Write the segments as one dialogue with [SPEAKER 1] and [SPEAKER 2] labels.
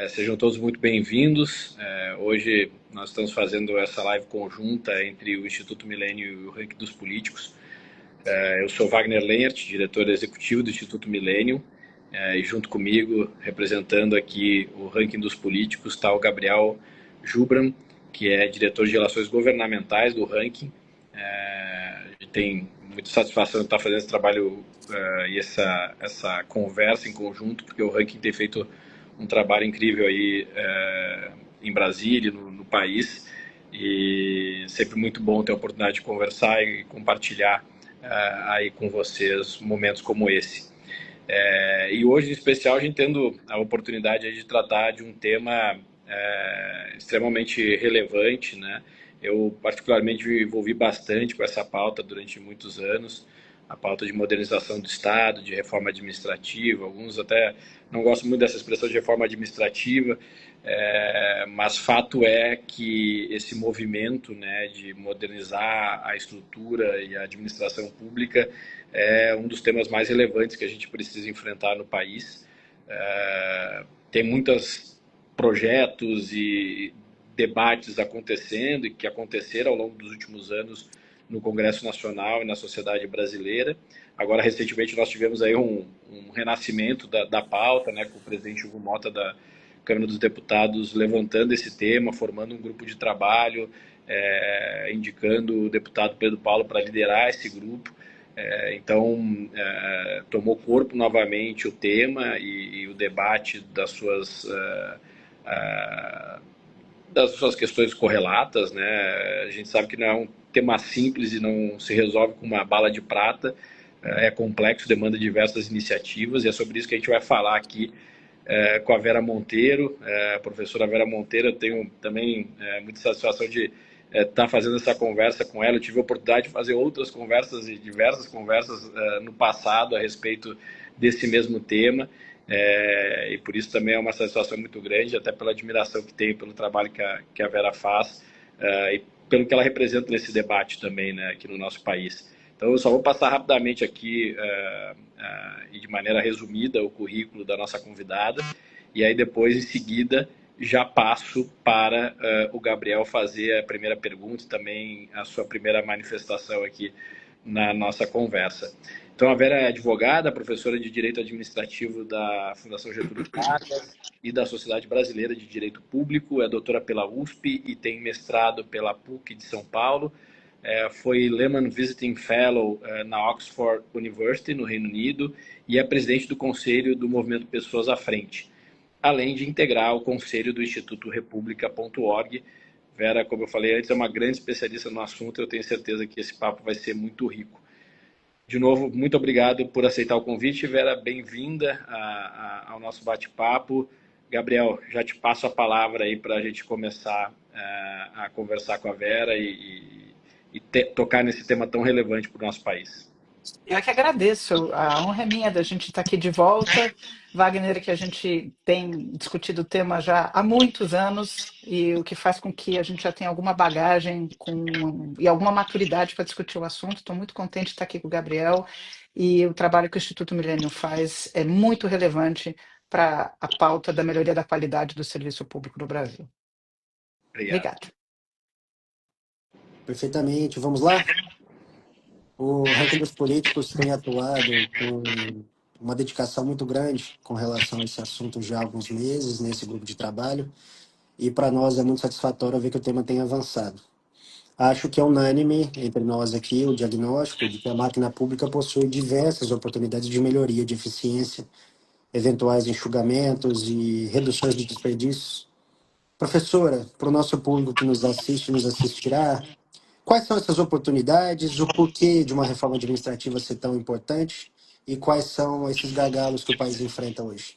[SPEAKER 1] Sejam todos muito bem-vindos. Hoje nós estamos fazendo essa live conjunta entre o Instituto Milênio e o Ranking dos Políticos. Eu sou Wagner Lehnert, diretor executivo do Instituto Milênio, e junto comigo, representando aqui o Ranking dos Políticos, está o Gabriel Jubran, que é diretor de Relações Governamentais do Ranking. A gente tem muita satisfação de estar fazendo esse trabalho e essa conversa em conjunto, porque o Ranking tem feito um trabalho incrível aí em Brasília, no país, e sempre muito bom ter a oportunidade de conversar e compartilhar aí com vocês momentos como esse. E hoje, em especial, a gente tendo a oportunidade de tratar de um tema extremamente relevante, né? Eu, particularmente, me envolvi bastante com essa pauta durante muitos anos, a pauta de modernização do Estado, de reforma administrativa. Alguns até não gostam muito dessa expressão de reforma administrativa, mas fato é que esse movimento, né, de modernizar a estrutura e a administração pública é um dos temas mais relevantes que a gente precisa enfrentar no país. Tem muitos projetos e debates acontecendo e que aconteceram ao longo dos últimos anos no Congresso Nacional e na sociedade brasileira. Agora, recentemente, nós tivemos aí um renascimento da pauta, né, com o presidente Hugo Mota da Câmara dos Deputados levantando esse tema, formando um grupo de trabalho, indicando o deputado Pedro Paulo para liderar esse grupo. Então, tomou corpo novamente o tema e o debate das suas questões correlatas, né? A gente sabe que não é um tema simples e não se resolve com uma bala de prata, é complexo, demanda diversas iniciativas, e é sobre isso que a gente vai falar aqui com a Vera Monteiro, a professora Vera Monteiro. Eu tenho também muita satisfação de estar fazendo essa conversa com ela. Eu tive a oportunidade de fazer outras conversas e diversas conversas no passado a respeito desse mesmo tema, e por isso também é uma satisfação muito grande, até pela admiração que tenho pelo trabalho que a Vera faz e pelo que ela representa nesse debate também, né, aqui no nosso país. Então, eu só vou passar rapidamente aqui e de maneira resumida o currículo da nossa convidada, e aí depois, em seguida, já passo para o Gabriel fazer a primeira pergunta e também a sua primeira manifestação aqui na nossa conversa. Então, a Vera é advogada, professora de Direito Administrativo da Fundação Getúlio Vargas e da Sociedade Brasileira de Direito Público, é doutora pela USP e tem mestrado pela PUC de São Paulo. Foi Lehman Visiting Fellow na Oxford University, no Reino Unido, e é presidente do Conselho do Movimento Pessoas à Frente, além de integrar o Conselho do Instituto República.org. Vera, como eu falei antes, é uma grande especialista no assunto, eu tenho certeza que esse papo vai ser muito rico. De novo, muito obrigado por aceitar o convite, Vera, bem-vinda ao nosso bate-papo. Gabriel, já te passo a palavra aí para a gente começar a conversar com a Vera e tocar nesse tema tão relevante para o nosso país.
[SPEAKER 2] Eu é que agradeço. A honra é minha da gente estar aqui de volta. Wagner, que a gente tem discutido o tema já há muitos anos, e o que faz com que a gente já tenha alguma bagagem e alguma maturidade para discutir o assunto. Estou muito contente de estar aqui com o Gabriel, e o trabalho que o Instituto Milênio faz é muito relevante para a pauta da melhoria da qualidade do serviço público no Brasil.
[SPEAKER 1] Obrigado.
[SPEAKER 2] Obrigada.
[SPEAKER 3] Perfeitamente. Vamos lá? O Ranking dos Políticos tem atuado com uma dedicação muito grande com relação a esse assunto já há alguns meses, nesse grupo de trabalho, e para nós é muito satisfatório ver que o tema tem avançado. Acho que é unânime entre nós aqui o diagnóstico de que a máquina pública possui diversas oportunidades de melhoria de eficiência, eventuais enxugamentos e reduções de desperdícios. Professora, para o nosso público que nos assiste e nos assistirá, quais são essas oportunidades, o porquê de uma reforma administrativa ser tão importante e quais são esses gargalos que o país enfrenta hoje?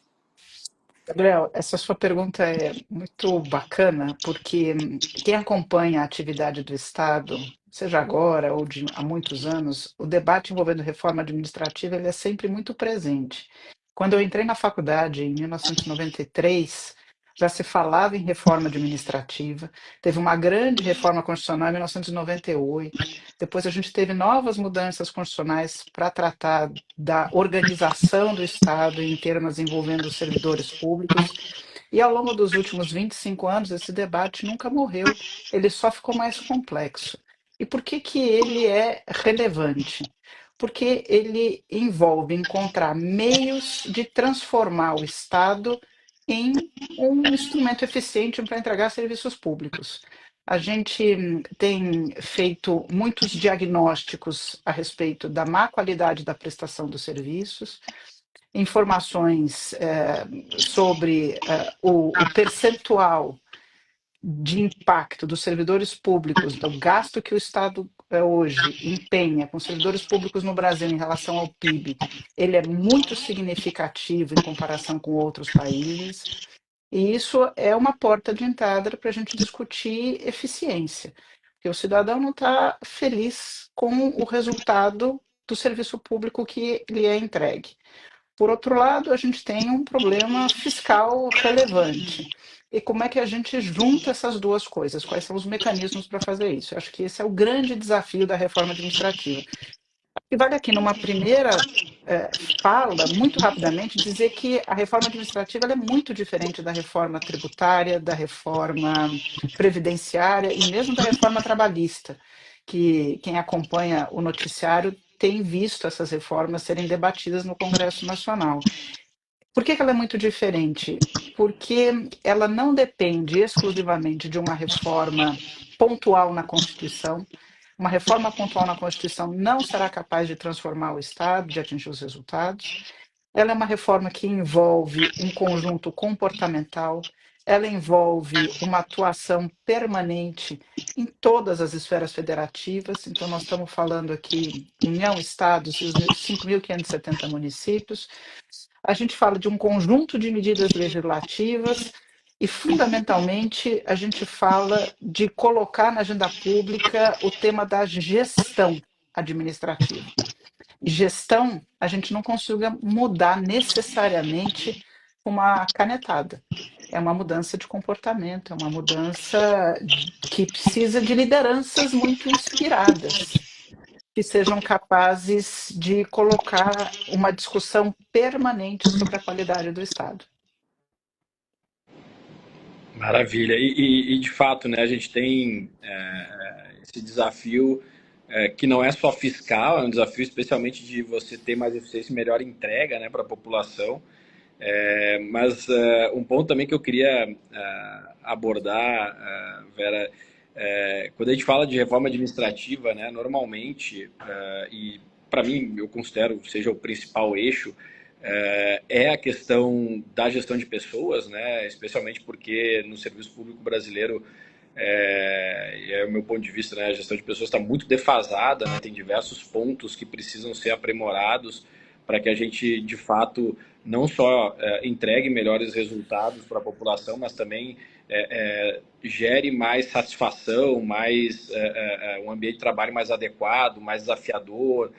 [SPEAKER 2] Gabriel, essa sua pergunta é muito bacana, porque quem acompanha a atividade do Estado, seja agora ou há muitos anos, o debate envolvendo reforma administrativa ele é sempre muito presente. Quando eu entrei na faculdade, em 1993, já se falava em reforma administrativa, teve uma grande reforma constitucional em 1998, depois a gente teve novas mudanças constitucionais para tratar da organização do Estado em termos envolvendo os servidores públicos, E ao longo dos últimos 25 anos, esse debate nunca morreu, ele só ficou mais complexo. E por que que ele é relevante? Porque ele envolve encontrar meios de transformar o Estado em um instrumento eficiente para entregar serviços públicos. A gente tem feito muitos diagnósticos a respeito da má qualidade da prestação dos serviços, informações sobre o percentual de impacto dos servidores públicos, do gasto que o Estado hoje empenha com servidores públicos no Brasil em relação ao PIB, ele é muito significativo em comparação com outros países. E isso é uma porta de entrada para a gente discutir eficiência, porque o cidadão não está feliz com o resultado do serviço público que lhe é entregue. Por outro lado, a gente tem um problema fiscal relevante. E como é que a gente junta essas duas coisas? Quais são os mecanismos para fazer isso? Eu acho que esse é o grande desafio da reforma administrativa. E vale aqui, numa primeira fala, muito rapidamente, dizer que a reforma administrativa ela é muito diferente da reforma tributária, da reforma previdenciária e mesmo da reforma trabalhista, que quem acompanha o noticiário tem visto essas reformas serem debatidas no Congresso Nacional. Por que que ela é muito diferente? Porque ela não depende exclusivamente de uma reforma pontual na Constituição. Uma reforma pontual na Constituição não será capaz de transformar o Estado, de atingir os resultados. Ela é uma reforma que envolve um conjunto comportamental, ela envolve uma atuação permanente em todas as esferas federativas. Então, nós estamos falando aqui União, Estados e os 5.570 municípios. A gente fala de um conjunto de medidas legislativas e, fundamentalmente, a gente fala de colocar na agenda pública o tema da gestão administrativa. E gestão, a gente não consiga mudar necessariamente com uma canetada. É uma mudança de comportamento, é uma mudança que precisa de lideranças muito inspiradas que sejam capazes de colocar uma discussão permanente sobre a qualidade do Estado.
[SPEAKER 1] Maravilha. E, de fato, né, a gente tem esse desafio que não é só fiscal, é um desafio especialmente de você ter mais eficiência e melhor entrega, né, para a população. Mas um ponto também que eu queria abordar, Vera, quando a gente fala de reforma administrativa, né, normalmente, e para mim eu considero seja o principal eixo, é a questão da gestão de pessoas, né, especialmente porque no serviço público brasileiro, o meu ponto de vista, né, a gestão de pessoas está muito defasada, né, tem diversos pontos que precisam ser aprimorados para que a gente, de fato, não só entregue melhores resultados para a população, mas também gere mais satisfação, mais um ambiente de trabalho mais adequado, mais desafiador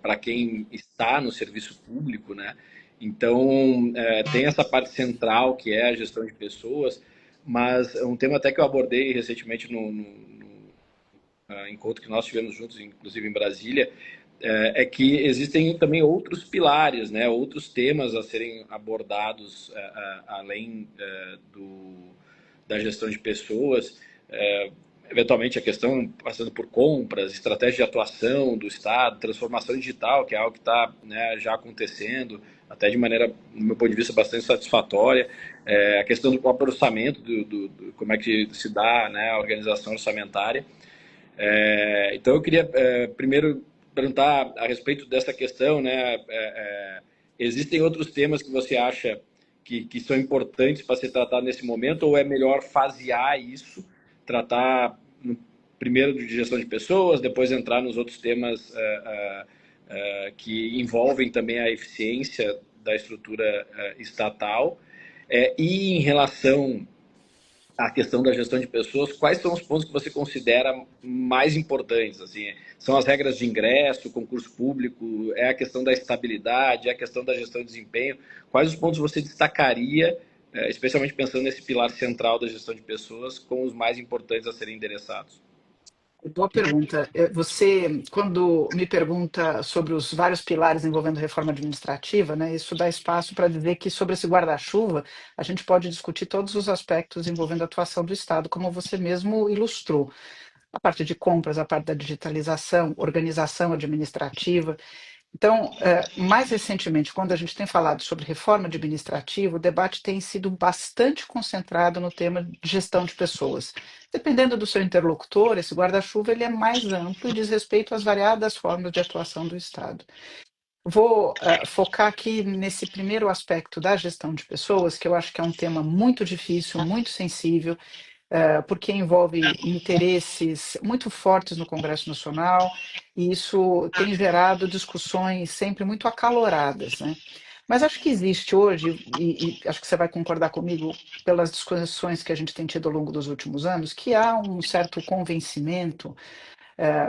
[SPEAKER 1] para quem está no serviço público, né? Então, tem essa parte central que é a gestão de pessoas, mas um tema até que eu abordei recentemente no encontro que nós tivemos juntos, inclusive em Brasília, é que existem também outros pilares, né, outros temas a serem abordados além da gestão de pessoas, eventualmente a questão passando por compras, estratégia de atuação do Estado, transformação digital, que é algo que está, né, já acontecendo, até de maneira, no meu ponto de vista, bastante satisfatória, a questão do próprio orçamento, como é que se dá, né, a organização orçamentária. Então eu queria primeiro perguntar a respeito dessa questão, né? Existem outros temas que você acha que são importantes para ser tratado nesse momento, ou é melhor fasear isso, tratar primeiro de gestão de pessoas, depois entrar nos outros temas que envolvem também a eficiência da estrutura estatal? E em relação a questão da gestão de pessoas, quais são os pontos que você considera mais importantes? Assim, são as regras de ingresso, concurso público, é a questão da estabilidade, é a questão da gestão de desempenho? Quais os pontos você destacaria, especialmente pensando nesse pilar central da gestão de pessoas, como os mais importantes a serem endereçados?
[SPEAKER 2] Boa pergunta. Você, quando me pergunta sobre os vários pilares envolvendo reforma administrativa, né, isso dá espaço para dizer que sobre esse guarda-chuva a gente pode discutir todos os aspectos envolvendo a atuação do Estado, como você mesmo ilustrou. A parte de compras, a parte da digitalização, organização administrativa. Então, mais recentemente, quando a gente tem falado sobre reforma administrativa, o debate tem sido bastante concentrado no tema de gestão de pessoas. Dependendo do seu interlocutor, esse guarda-chuva ele é mais amplo e diz respeito às variadas formas de atuação do Estado. Vou focar aqui nesse primeiro aspecto da gestão de pessoas, que eu acho que é um tema muito difícil, muito sensível, porque envolve interesses muito fortes no Congresso Nacional, e isso tem gerado discussões sempre muito acaloradas, né? Mas acho que existe hoje, e acho que você vai concordar comigo, pelas discussões que a gente tem tido ao longo dos últimos anos, que há um certo convencimento,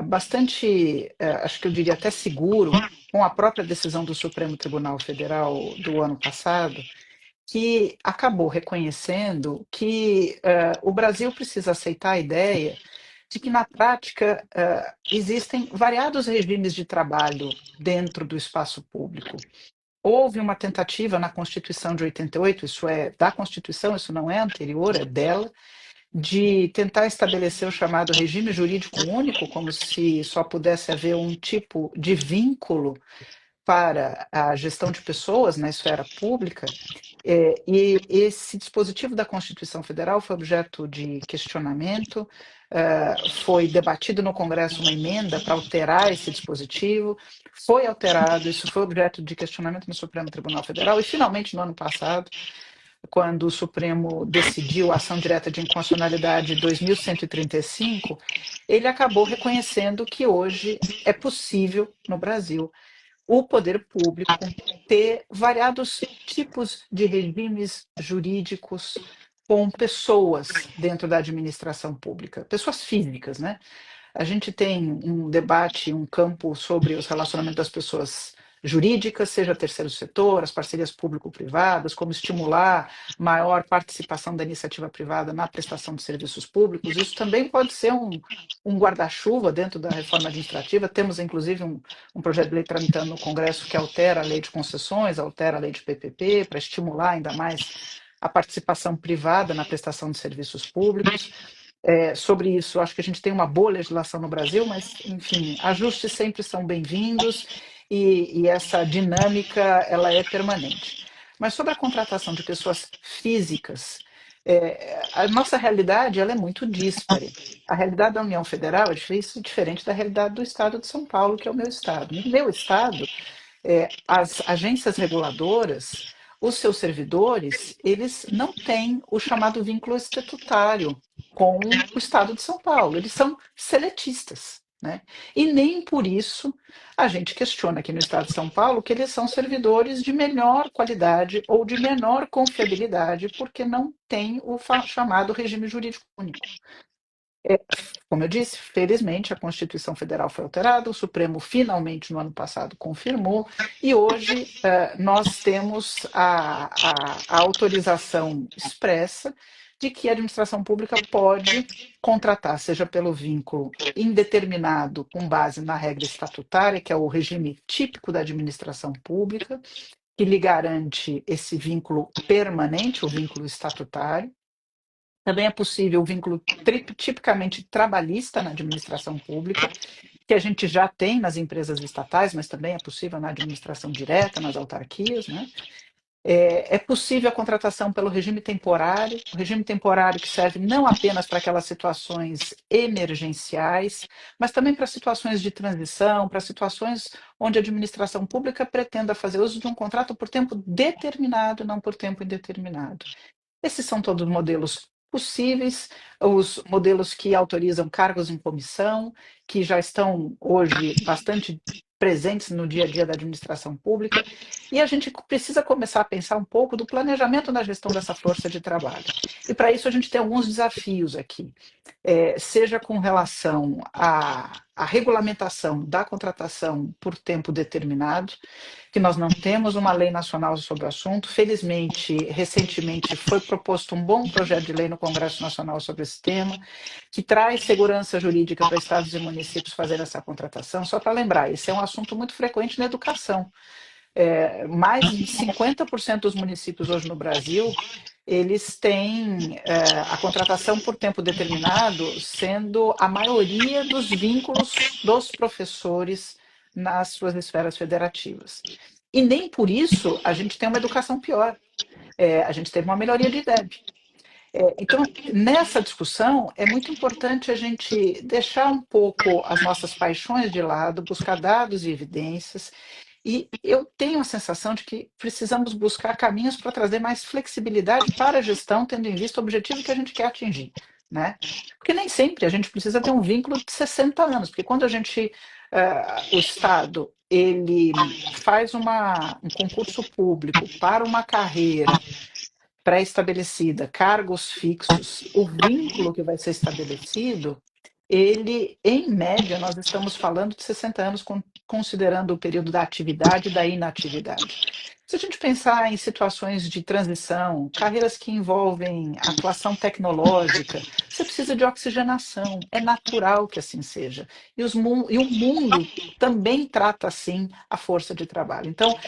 [SPEAKER 2] bastante, acho que eu diria até seguro, com a própria decisão do Supremo Tribunal Federal do ano passado, que acabou reconhecendo que o Brasil precisa aceitar a ideia de que, na prática, existem variados regimes de trabalho dentro do espaço público. Houve uma tentativa na Constituição de 88, isso é da Constituição, isso não é anterior, é dela, de tentar estabelecer o chamado regime jurídico único, como se só pudesse haver um tipo de vínculo para a gestão de pessoas na esfera pública, e esse dispositivo da Constituição Federal foi objeto de questionamento, foi debatido no Congresso uma emenda para alterar esse dispositivo, foi alterado, isso foi objeto de questionamento no Supremo Tribunal Federal, e finalmente no ano passado, quando o Supremo decidiu a ação direta de inconstitucionalidade 2135, ele acabou reconhecendo que hoje é possível, no Brasil, o poder público ter variados tipos de regimes jurídicos com pessoas dentro da administração pública, pessoas físicas, né? A gente tem um debate, um campo sobre os relacionamentos das pessoas jurídicas, seja terceiro setor, as parcerias público-privadas, como estimular maior participação da iniciativa privada na prestação de serviços públicos. Isso também pode ser um guarda-chuva dentro da reforma administrativa. Temos, inclusive, um projeto de lei tramitando no Congresso que altera a lei de concessões, altera a lei de PPP, para estimular ainda mais a participação privada na prestação de serviços públicos. Sobre isso, acho que a gente tem uma boa legislação no Brasil, mas, enfim, ajustes sempre são bem-vindos e essa dinâmica ela é permanente. Mas sobre a contratação de pessoas físicas, a nossa realidade ela é muito díspare. A realidade da União Federal é diferente da realidade do Estado de São Paulo, que é o meu estado. No meu estado, as agências reguladoras, os seus servidores, eles não têm o chamado vínculo estatutário com o Estado de São Paulo, eles são seletistas, né? E nem por isso a gente questiona aqui no Estado de São Paulo que eles são servidores de melhor qualidade ou de menor confiabilidade, porque não tem o chamado regime jurídico único. Como eu disse, felizmente a Constituição Federal foi alterada, o Supremo finalmente no ano passado confirmou, e hoje nós temos a autorização expressa de que a administração pública pode contratar, seja pelo vínculo indeterminado com base na regra estatutária, que é o regime típico da administração pública, que lhe garante esse vínculo permanente, o vínculo estatutário. Também é possível o vínculo tipicamente trabalhista na administração pública, que a gente já tem nas empresas estatais, mas também é possível na administração direta, nas autarquias, né? É possível a contratação pelo regime temporário, o regime temporário que serve não apenas para aquelas situações emergenciais, mas também para situações de transição, para situações onde a administração pública pretenda fazer uso de um contrato por tempo determinado, não por tempo indeterminado. Esses são todos modelos possíveis, os modelos que autorizam cargos em comissão, que já estão hoje bastante presentes no dia a dia da administração pública, e a gente precisa começar a pensar um pouco do planejamento na gestão dessa força de trabalho. E para isso a gente tem alguns desafios aqui, seja com relação a regulamentação da contratação por tempo determinado, que nós não temos uma lei nacional sobre o assunto. Felizmente, recentemente foi proposto um bom projeto de lei no Congresso Nacional sobre esse tema, que traz segurança jurídica para estados e municípios fazer essa contratação. Só para lembrar, esse é um assunto muito frequente na educação. Mais de 50% dos municípios hoje no Brasil, eles têm a contratação por tempo determinado sendo a maioria dos vínculos dos professores nas suas esferas federativas. E nem por isso a gente tem uma educação pior. A gente teve uma melhoria de IDEB. Então, nessa discussão, é muito importante a gente deixar um pouco as nossas paixões de lado, buscar dados e evidências, e eu tenho a sensação de que precisamos buscar caminhos para trazer mais flexibilidade para a gestão, tendo em vista o objetivo que a gente quer atingir, né? Porque nem sempre a gente precisa ter um vínculo de 60 anos, porque quando o Estado, ele faz um concurso público para uma carreira pré-estabelecida, cargos fixos, o vínculo que vai ser estabelecido, ele, em média, nós estamos falando de 60 anos, considerando o período da atividade e da inatividade. Se a gente pensar em situações de transição, carreiras que envolvem atuação tecnológica, você precisa de oxigenação, é natural que assim seja. E o mundo também trata assim a força de trabalho. Então,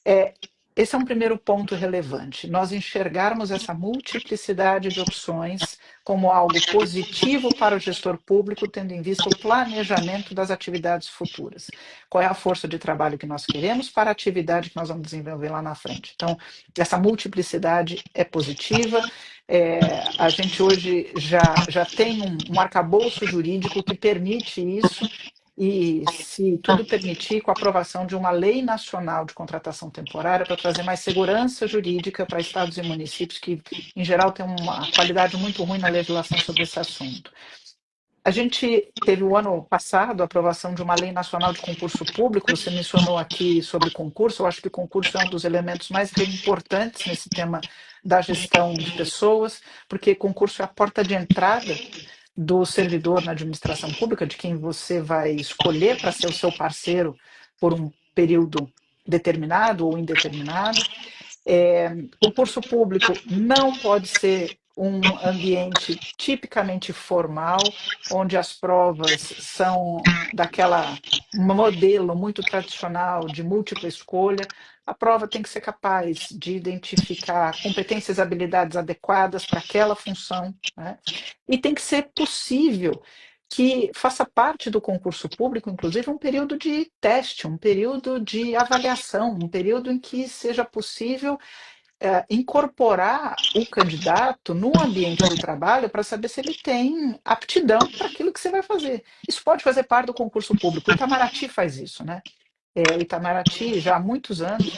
[SPEAKER 2] é, esse é um primeiro ponto relevante, nós enxergarmos essa multiplicidade de opções como algo positivo para o gestor público, tendo em vista o planejamento das atividades futuras. Qual é a força de trabalho que nós queremos para a atividade que nós vamos desenvolver lá na frente. Então, essa multiplicidade é positiva. A gente hoje já tem um arcabouço jurídico que permite isso, e, se tudo permitir, com a aprovação de uma lei nacional de contratação temporária para trazer mais segurança jurídica para estados e municípios que, em geral, têm uma qualidade muito ruim na legislação sobre esse assunto. A gente teve o ano passado a aprovação de uma lei nacional de concurso público. Você mencionou aqui sobre concurso. Eu acho que o concurso é um dos elementos mais importantes nesse tema da gestão de pessoas, porque concurso é a porta de entrada do servidor na administração pública, de quem você vai escolher para ser o seu parceiro por um período determinado ou indeterminado. Concurso público não pode ser um ambiente tipicamente formal, onde as provas são daquela modelo muito tradicional de múltipla escolha. A prova tem que ser capaz de identificar competências e habilidades adequadas para aquela função, né? E tem que ser possível que faça parte do concurso público, inclusive, um período de teste, um período de avaliação, um período em que seja possível incorporar o candidato no ambiente do trabalho para saber se ele tem aptidão para aquilo que você vai fazer. Isso pode fazer parte do concurso público. O Itamaraty faz isso, né? O Itamaraty, já há muitos anos,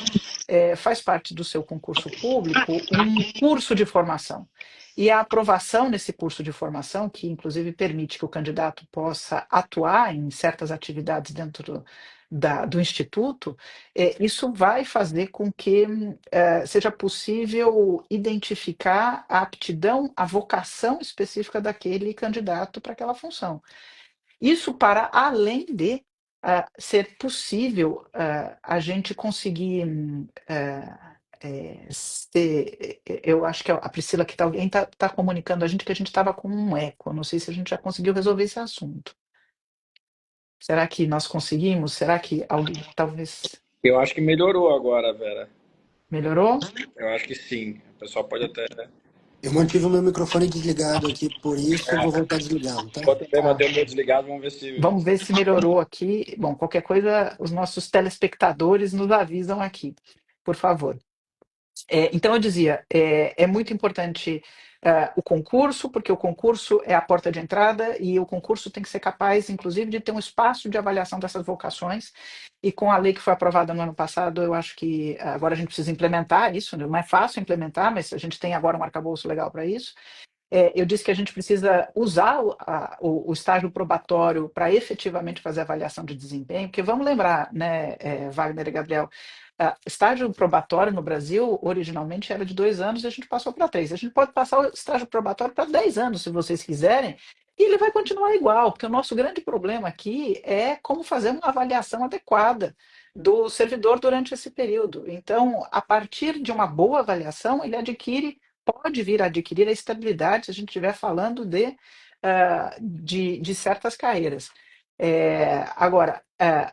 [SPEAKER 2] faz parte do seu concurso público um curso de formação. E a aprovação nesse curso de formação, que inclusive permite que o candidato possa atuar em certas atividades dentro do Instituto, isso vai fazer com que seja possível identificar a aptidão, a vocação específica daquele candidato para aquela função. Isso para além de ser possível a gente conseguir eu acho que a Priscila, que alguém está comunicando a gente que a gente estava com um eco. Não sei se a gente já conseguiu resolver esse assunto. Será que nós conseguimos? Será que alguém talvez
[SPEAKER 1] Eu acho que melhorou agora, Vera.
[SPEAKER 2] melhorou?
[SPEAKER 1] Eu acho que sim. O pessoal pode até.
[SPEAKER 3] Eu mantive o meu microfone desligado aqui, por isso eu vou voltar a desligá-lo, tá?
[SPEAKER 1] Vou também
[SPEAKER 2] Tá.
[SPEAKER 1] manter o meu desligado, vamos ver se.
[SPEAKER 2] Vamos ver se melhorou aqui. Bom, qualquer coisa, os nossos telespectadores nos avisam aqui, por favor. Então, eu dizia, é muito importante o concurso, porque o concurso é a porta de entrada e o concurso tem que ser capaz, inclusive, de ter um espaço de avaliação dessas vocações. E com a lei que foi aprovada no ano passado, eu acho que agora a gente precisa implementar isso. Não é fácil implementar, mas a gente tem agora um arcabouço legal para isso. Eu disse que a gente precisa usar o estágio probatório para efetivamente fazer avaliação de desempenho, porque vamos lembrar, né, Wagner e Gabriel, estágio probatório no Brasil originalmente era de 2 anos e a gente passou para 3. A gente pode passar o estágio probatório para 10 anos, se vocês quiserem, e ele vai continuar igual, porque o nosso grande problema aqui é como fazer uma avaliação adequada do servidor durante esse período. Então, a partir de uma boa avaliação, ele pode vir a adquirir a estabilidade, se a gente estiver falando de certas carreiras. Agora,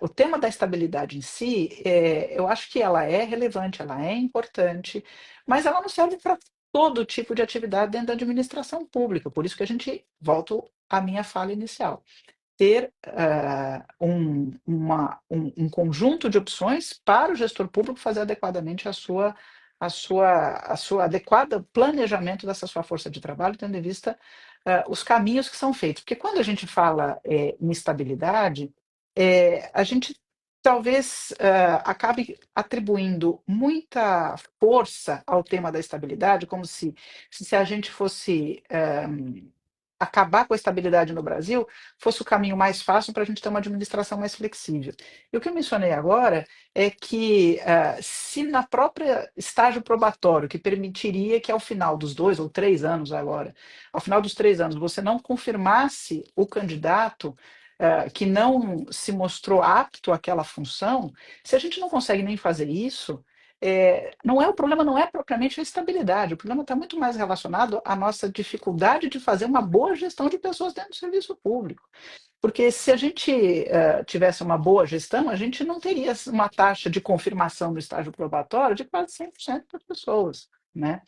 [SPEAKER 2] o tema da estabilidade em si, eu acho que ela é relevante, ela é importante, mas ela não serve para todo tipo de atividade dentro da administração pública. Por isso que a gente volta à minha fala inicial. Ter um conjunto de opções para o gestor público fazer adequadamente a sua adequada planejamento dessa sua força de trabalho, tendo em vista os caminhos que são feitos. Porque quando a gente fala em estabilidade, a gente talvez acabe atribuindo muita força ao tema da estabilidade, como se a gente fosse acabar com a estabilidade no Brasil fosse o caminho mais fácil para a gente ter uma administração mais flexível. E o que eu mencionei agora é que, se na própria estágio probatório, que permitiria que ao final dos 2 ou 3 anos agora, ao final dos 3 anos, você não confirmasse o candidato que não se mostrou apto àquela função, se a gente não consegue nem fazer isso, o problema não é propriamente a estabilidade, o problema está muito mais relacionado à nossa dificuldade de fazer uma boa gestão de pessoas dentro do serviço público. Porque se a gente tivesse uma boa gestão, a gente não teria uma taxa de confirmação no estágio probatório de quase 100% das pessoas, né?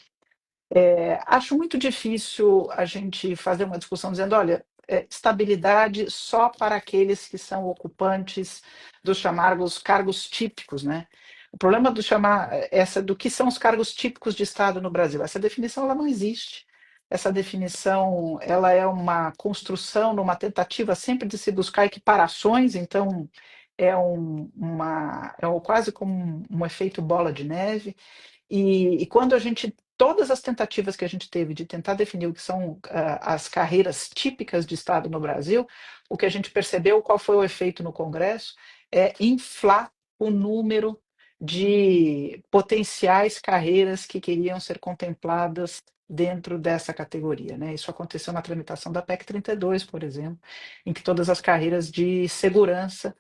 [SPEAKER 2] Acho muito difícil a gente fazer uma discussão dizendo, olha, estabilidade só para aqueles que são ocupantes dos chamados cargos típicos, né? O problema do que são os cargos típicos de Estado no Brasil, essa definição ela não existe. Essa definição ela é uma construção numa tentativa sempre de se buscar equiparações, então quase como um efeito bola de neve. E quando todas as tentativas que a gente teve de tentar definir o que são as carreiras típicas de Estado no Brasil, o que a gente percebeu, qual foi o efeito no Congresso, é inflar o número de potenciais carreiras que queriam ser contempladas dentro dessa categoria, né? Isso aconteceu na tramitação da PEC 32, por exemplo, em que todas as carreiras de segurança,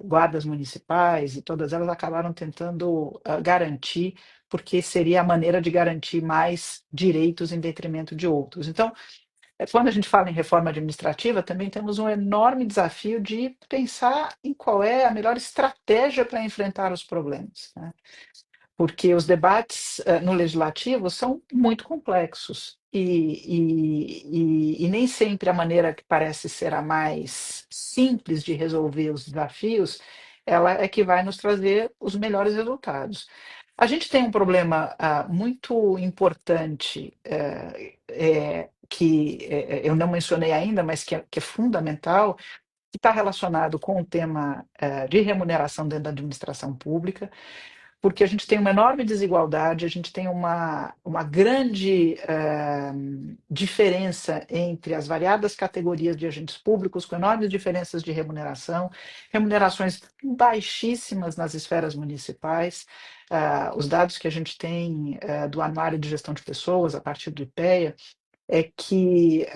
[SPEAKER 2] guardas municipais e todas elas acabaram tentando garantir, porque seria a maneira de garantir mais direitos em detrimento de outros. Então, quando a gente fala em reforma administrativa, também temos um enorme desafio de pensar em qual é a melhor estratégia para enfrentar os problemas, né? Porque os debates no legislativo são muito complexos e nem sempre a maneira que parece ser a mais simples de resolver os desafios, ela é que vai nos trazer os melhores resultados. A gente tem um problema muito importante que eu não mencionei ainda, mas que é fundamental, que está relacionado com o tema de remuneração dentro da administração pública, porque a gente tem uma enorme desigualdade, a gente tem uma grande diferença entre as variadas categorias de agentes públicos, com enormes diferenças de remuneração, remunerações baixíssimas nas esferas municipais. Os dados que a gente tem do Anuário de Gestão de Pessoas, a partir do IPEA, é que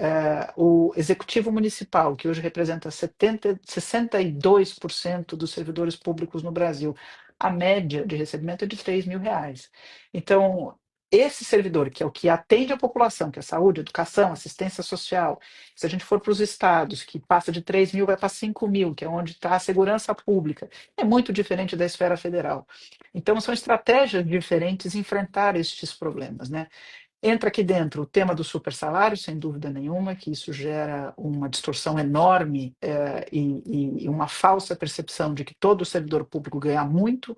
[SPEAKER 2] o executivo municipal, que hoje representa 62% dos servidores públicos no Brasil, a média de recebimento é de R$ 3.000. Então, esse servidor, que é o que atende a população, que é saúde, educação, assistência social, se a gente for para os estados, que passa de 3.000, vai para 5.000, que é onde está a segurança pública, é muito diferente da esfera federal. Então, são estratégias diferentes enfrentar estes problemas, né? Entra aqui dentro o tema do supersalário, sem dúvida nenhuma, que isso gera uma distorção enorme e uma falsa percepção de que todo servidor público ganha muito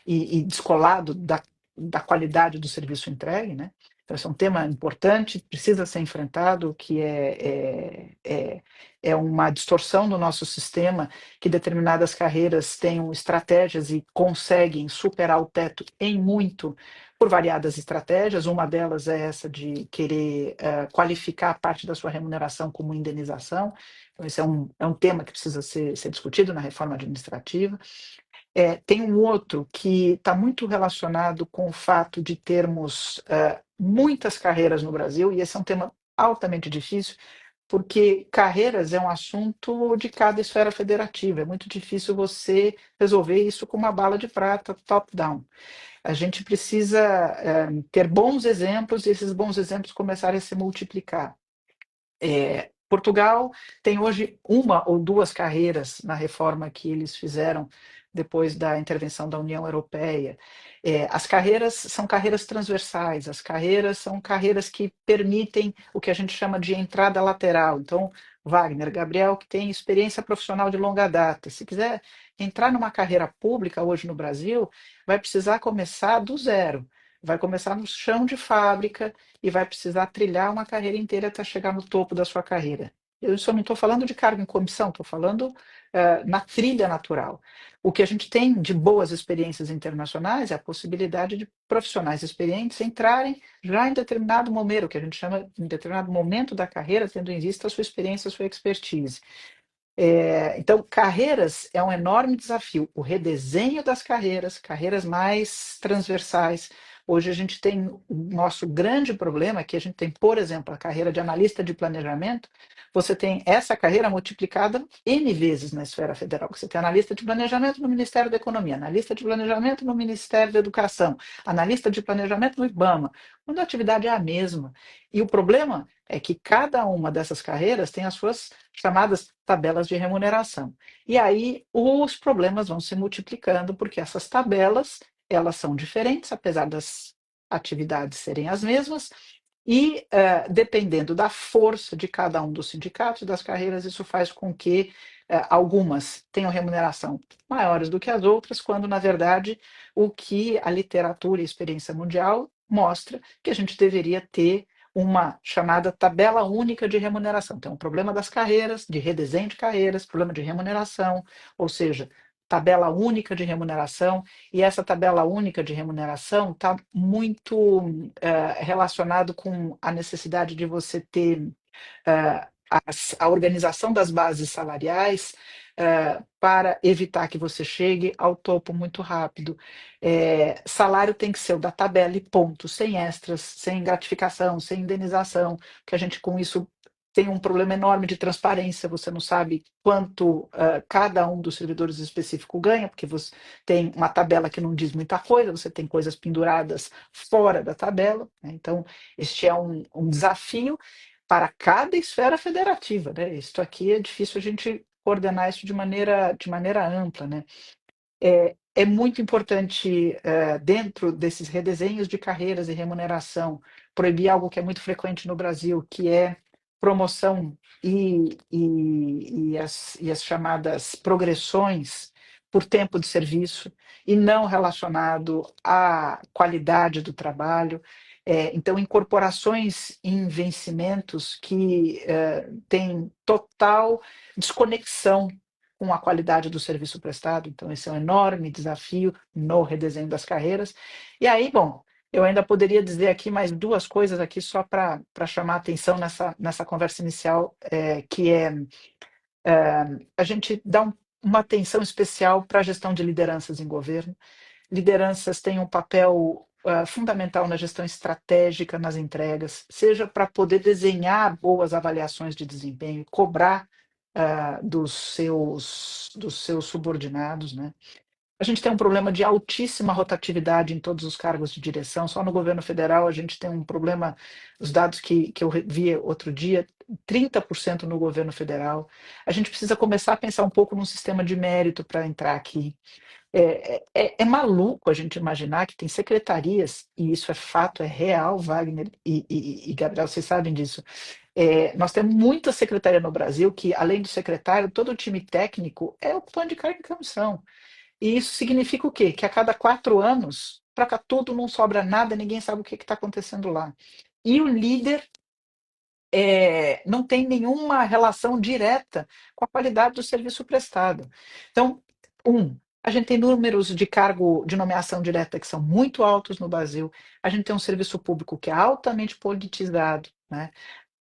[SPEAKER 2] e descolado da qualidade do serviço entregue, né? Então, esse é um tema importante, precisa ser enfrentado, que é uma distorção do nosso sistema, que determinadas carreiras tenham estratégias e conseguem superar o teto em muito por variadas estratégias. Uma delas é essa de querer qualificar parte da sua remuneração como indenização. Então, esse é um tema que precisa ser discutido na reforma administrativa. Tem um outro que está muito relacionado com o fato de termos muitas carreiras no Brasil, e esse é um tema altamente difícil, porque carreiras é um assunto de cada esfera federativa. É muito difícil você resolver isso com uma bala de prata, top-down. A gente precisa ter bons exemplos e esses bons exemplos começarem a se multiplicar. Portugal tem hoje uma ou duas carreiras na reforma que eles fizeram depois da intervenção da União Europeia. As carreiras são carreiras transversais, as carreiras são carreiras que permitem o que a gente chama de entrada lateral. Então, Wagner, Gabriel, que tem experiência profissional de longa data, se quiser entrar numa carreira pública hoje no Brasil, vai precisar começar do zero, vai começar no chão de fábrica, e vai precisar trilhar uma carreira inteira até chegar no topo da sua carreira. Eu só não estou falando de cargo em comissão, estou falando na trilha natural. O que a gente tem de boas experiências internacionais é a possibilidade de profissionais experientes entrarem já em determinado momento, o que a gente chama em determinado momento da carreira, tendo em vista a sua experiência, a sua expertise. Então, carreiras é um enorme desafio. O redesenho das carreiras, carreiras mais transversais. Hoje a gente tem o nosso grande problema, que a gente tem, por exemplo, a carreira de analista de planejamento. Você tem essa carreira multiplicada N vezes na esfera federal. Você tem analista de planejamento no Ministério da Economia, analista de planejamento no Ministério da Educação, analista de planejamento no IBAMA, quando a atividade é a mesma. E o problema é que cada uma dessas carreiras tem as suas chamadas tabelas de remuneração. E aí os problemas vão se multiplicando, porque essas tabelas, elas são diferentes, apesar das atividades serem as mesmas, e dependendo da força de cada um dos sindicatos e das carreiras, isso faz com que algumas tenham remuneração maiores do que as outras, quando, na verdade, o que a literatura e a experiência mundial mostra que a gente deveria ter uma chamada tabela única de remuneração. Então, o problema das carreiras, de redesenho de carreiras, problema de remuneração, ou seja, tabela única de remuneração, e essa tabela única de remuneração está muito relacionado com a necessidade de você ter a organização das bases salariais para evitar que você chegue ao topo muito rápido. Salário tem que ser o da tabela e ponto, sem extras, sem gratificação, sem indenização, que a gente com isso tem um problema enorme de transparência, você não sabe quanto cada um dos servidores específico ganha, porque você tem uma tabela que não diz muita coisa, você tem coisas penduradas fora da tabela, né? Então, este é um desafio para cada esfera federativa, né? Isso aqui é difícil a gente coordenar isso de maneira ampla, né? É muito importante, dentro desses redesenhos de carreiras e remuneração, proibir algo que é muito frequente no Brasil, que é promoção e as chamadas progressões por tempo de serviço, e não relacionado à qualidade do trabalho. Então, incorporações em vencimentos que têm total desconexão com a qualidade do serviço prestado. Então, esse é um enorme desafio no redesenho das carreiras. E aí, bom, eu ainda poderia dizer aqui mais duas coisas aqui só para chamar a atenção nessa conversa inicial, que é a gente dá uma atenção especial para a gestão de lideranças em governo. Lideranças têm um papel fundamental na gestão estratégica nas entregas, seja para poder desenhar boas avaliações de desempenho, cobrar dos seus subordinados, né? A gente tem um problema de altíssima rotatividade em todos os cargos de direção. Só no governo federal a gente tem um problema, os dados que eu vi outro dia, 30% no governo federal. A gente precisa começar a pensar um pouco num sistema de mérito para entrar aqui. É maluco a gente imaginar que tem secretarias, e isso é fato, é real, Wagner e Gabriel, vocês sabem disso. Nós temos muita secretaria no Brasil que, além do secretário, todo o time técnico é ocupante de cargo e comissão. E isso significa o quê? Que a cada 4 anos, troca tudo, não sobra nada, ninguém sabe o que está acontecendo lá. E o líder não tem nenhuma relação direta com a qualidade do serviço prestado. Então, a gente tem números de cargo de nomeação direta que são muito altos no Brasil, a gente tem um serviço público que é altamente politizado, né?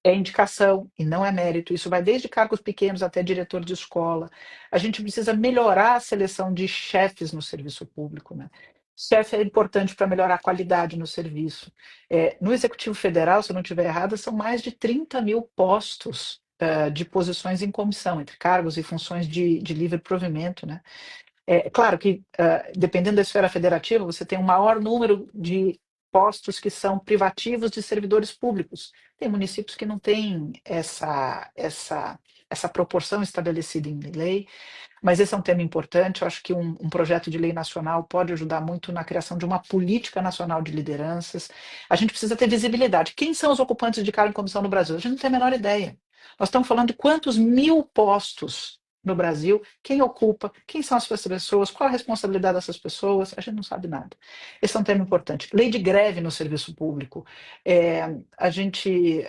[SPEAKER 2] É indicação e não é mérito. Isso vai desde cargos pequenos até diretor de escola. A gente precisa melhorar a seleção de chefes no serviço público, né? Chefe é importante para melhorar a qualidade no serviço. No Executivo Federal, se eu não estiver errada, são mais de 30 mil postos de posições em comissão, entre cargos e funções de livre provimento, né? É claro que, dependendo da esfera federativa, você tem um maior número de postos que são privativos de servidores públicos. Tem municípios que não têm essa proporção estabelecida em lei, mas esse é um tema importante. Eu acho que um projeto de lei nacional pode ajudar muito na criação de uma política nacional de lideranças. A gente precisa ter visibilidade. Quem são os ocupantes de cargo em comissão no Brasil? A gente não tem a menor ideia. Nós estamos falando de quantos mil postos no Brasil, quem ocupa, quem são essas pessoas, qual a responsabilidade dessas pessoas, a gente não sabe nada. Esse é um tema importante. Lei de greve no serviço público. A gente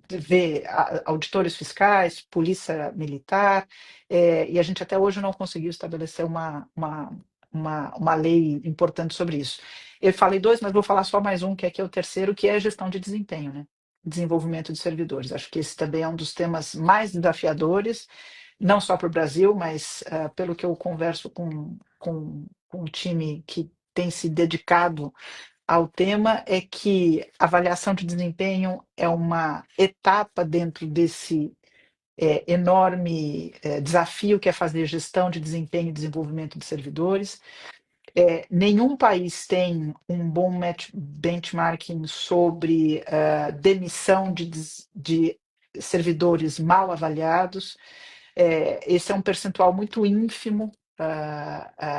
[SPEAKER 2] vê auditores fiscais, polícia militar, e a gente até hoje não conseguiu estabelecer uma lei importante sobre isso. Eu falei dois, mas vou falar só mais um, que aqui é o terceiro, que é a gestão de desempenho, né? Desenvolvimento de servidores. Acho que esse também é um dos temas mais desafiadores, não só para o Brasil, mas pelo que eu converso com um time que tem se dedicado ao tema, é que a avaliação de desempenho é uma etapa dentro desse enorme desafio que é fazer gestão de desempenho e desenvolvimento de servidores. Nenhum país tem um bom benchmarking sobre demissão de servidores mal avaliados. Esse é um percentual muito ínfimo.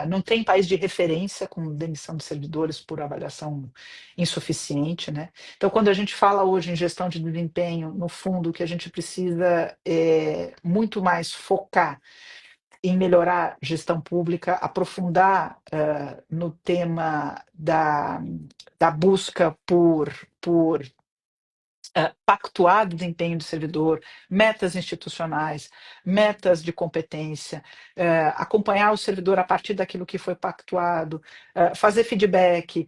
[SPEAKER 2] Não tem país de referência com demissão de servidores por avaliação insuficiente, né? Então, quando a gente fala hoje em gestão de desempenho, no fundo, o que a gente precisa é muito mais focar em melhorar a gestão pública, aprofundar no tema da busca por pactuar desempenho do servidor, metas institucionais, metas de competência, acompanhar o servidor a partir daquilo que foi pactuado, fazer feedback,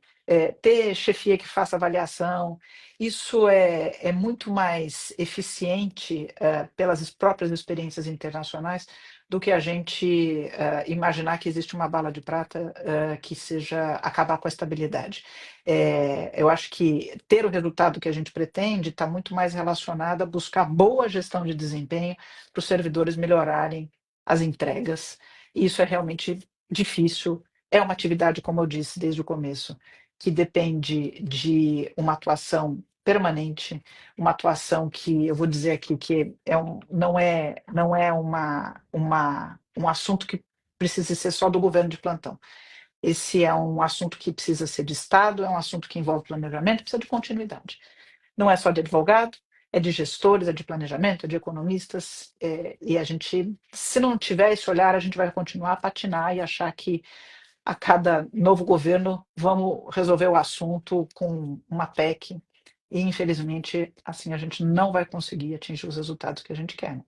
[SPEAKER 2] ter chefia que faça avaliação. Isso é muito mais eficiente pelas próprias experiências internacionais do que a gente imaginar que existe uma bala de prata que seja acabar com a estabilidade. Eu acho que ter o resultado que a gente pretende está muito mais relacionado a buscar boa gestão de desempenho para os servidores melhorarem as entregas. E isso é realmente difícil. É uma atividade, como eu disse desde o começo, que depende de uma atuação permanente, uma atuação que eu vou dizer aqui que não é um assunto que precisa ser só do governo de plantão. Esse é um assunto que precisa ser de Estado, é um assunto que envolve planejamento, precisa de continuidade. Não é só de advogado, é de gestores, é de planejamento, é de economistas, e a gente, se não tiver esse olhar, a gente vai continuar a patinar e achar que a cada novo governo vamos resolver o assunto com uma PEC, e infelizmente assim a gente não vai conseguir atingir os resultados que a gente quer.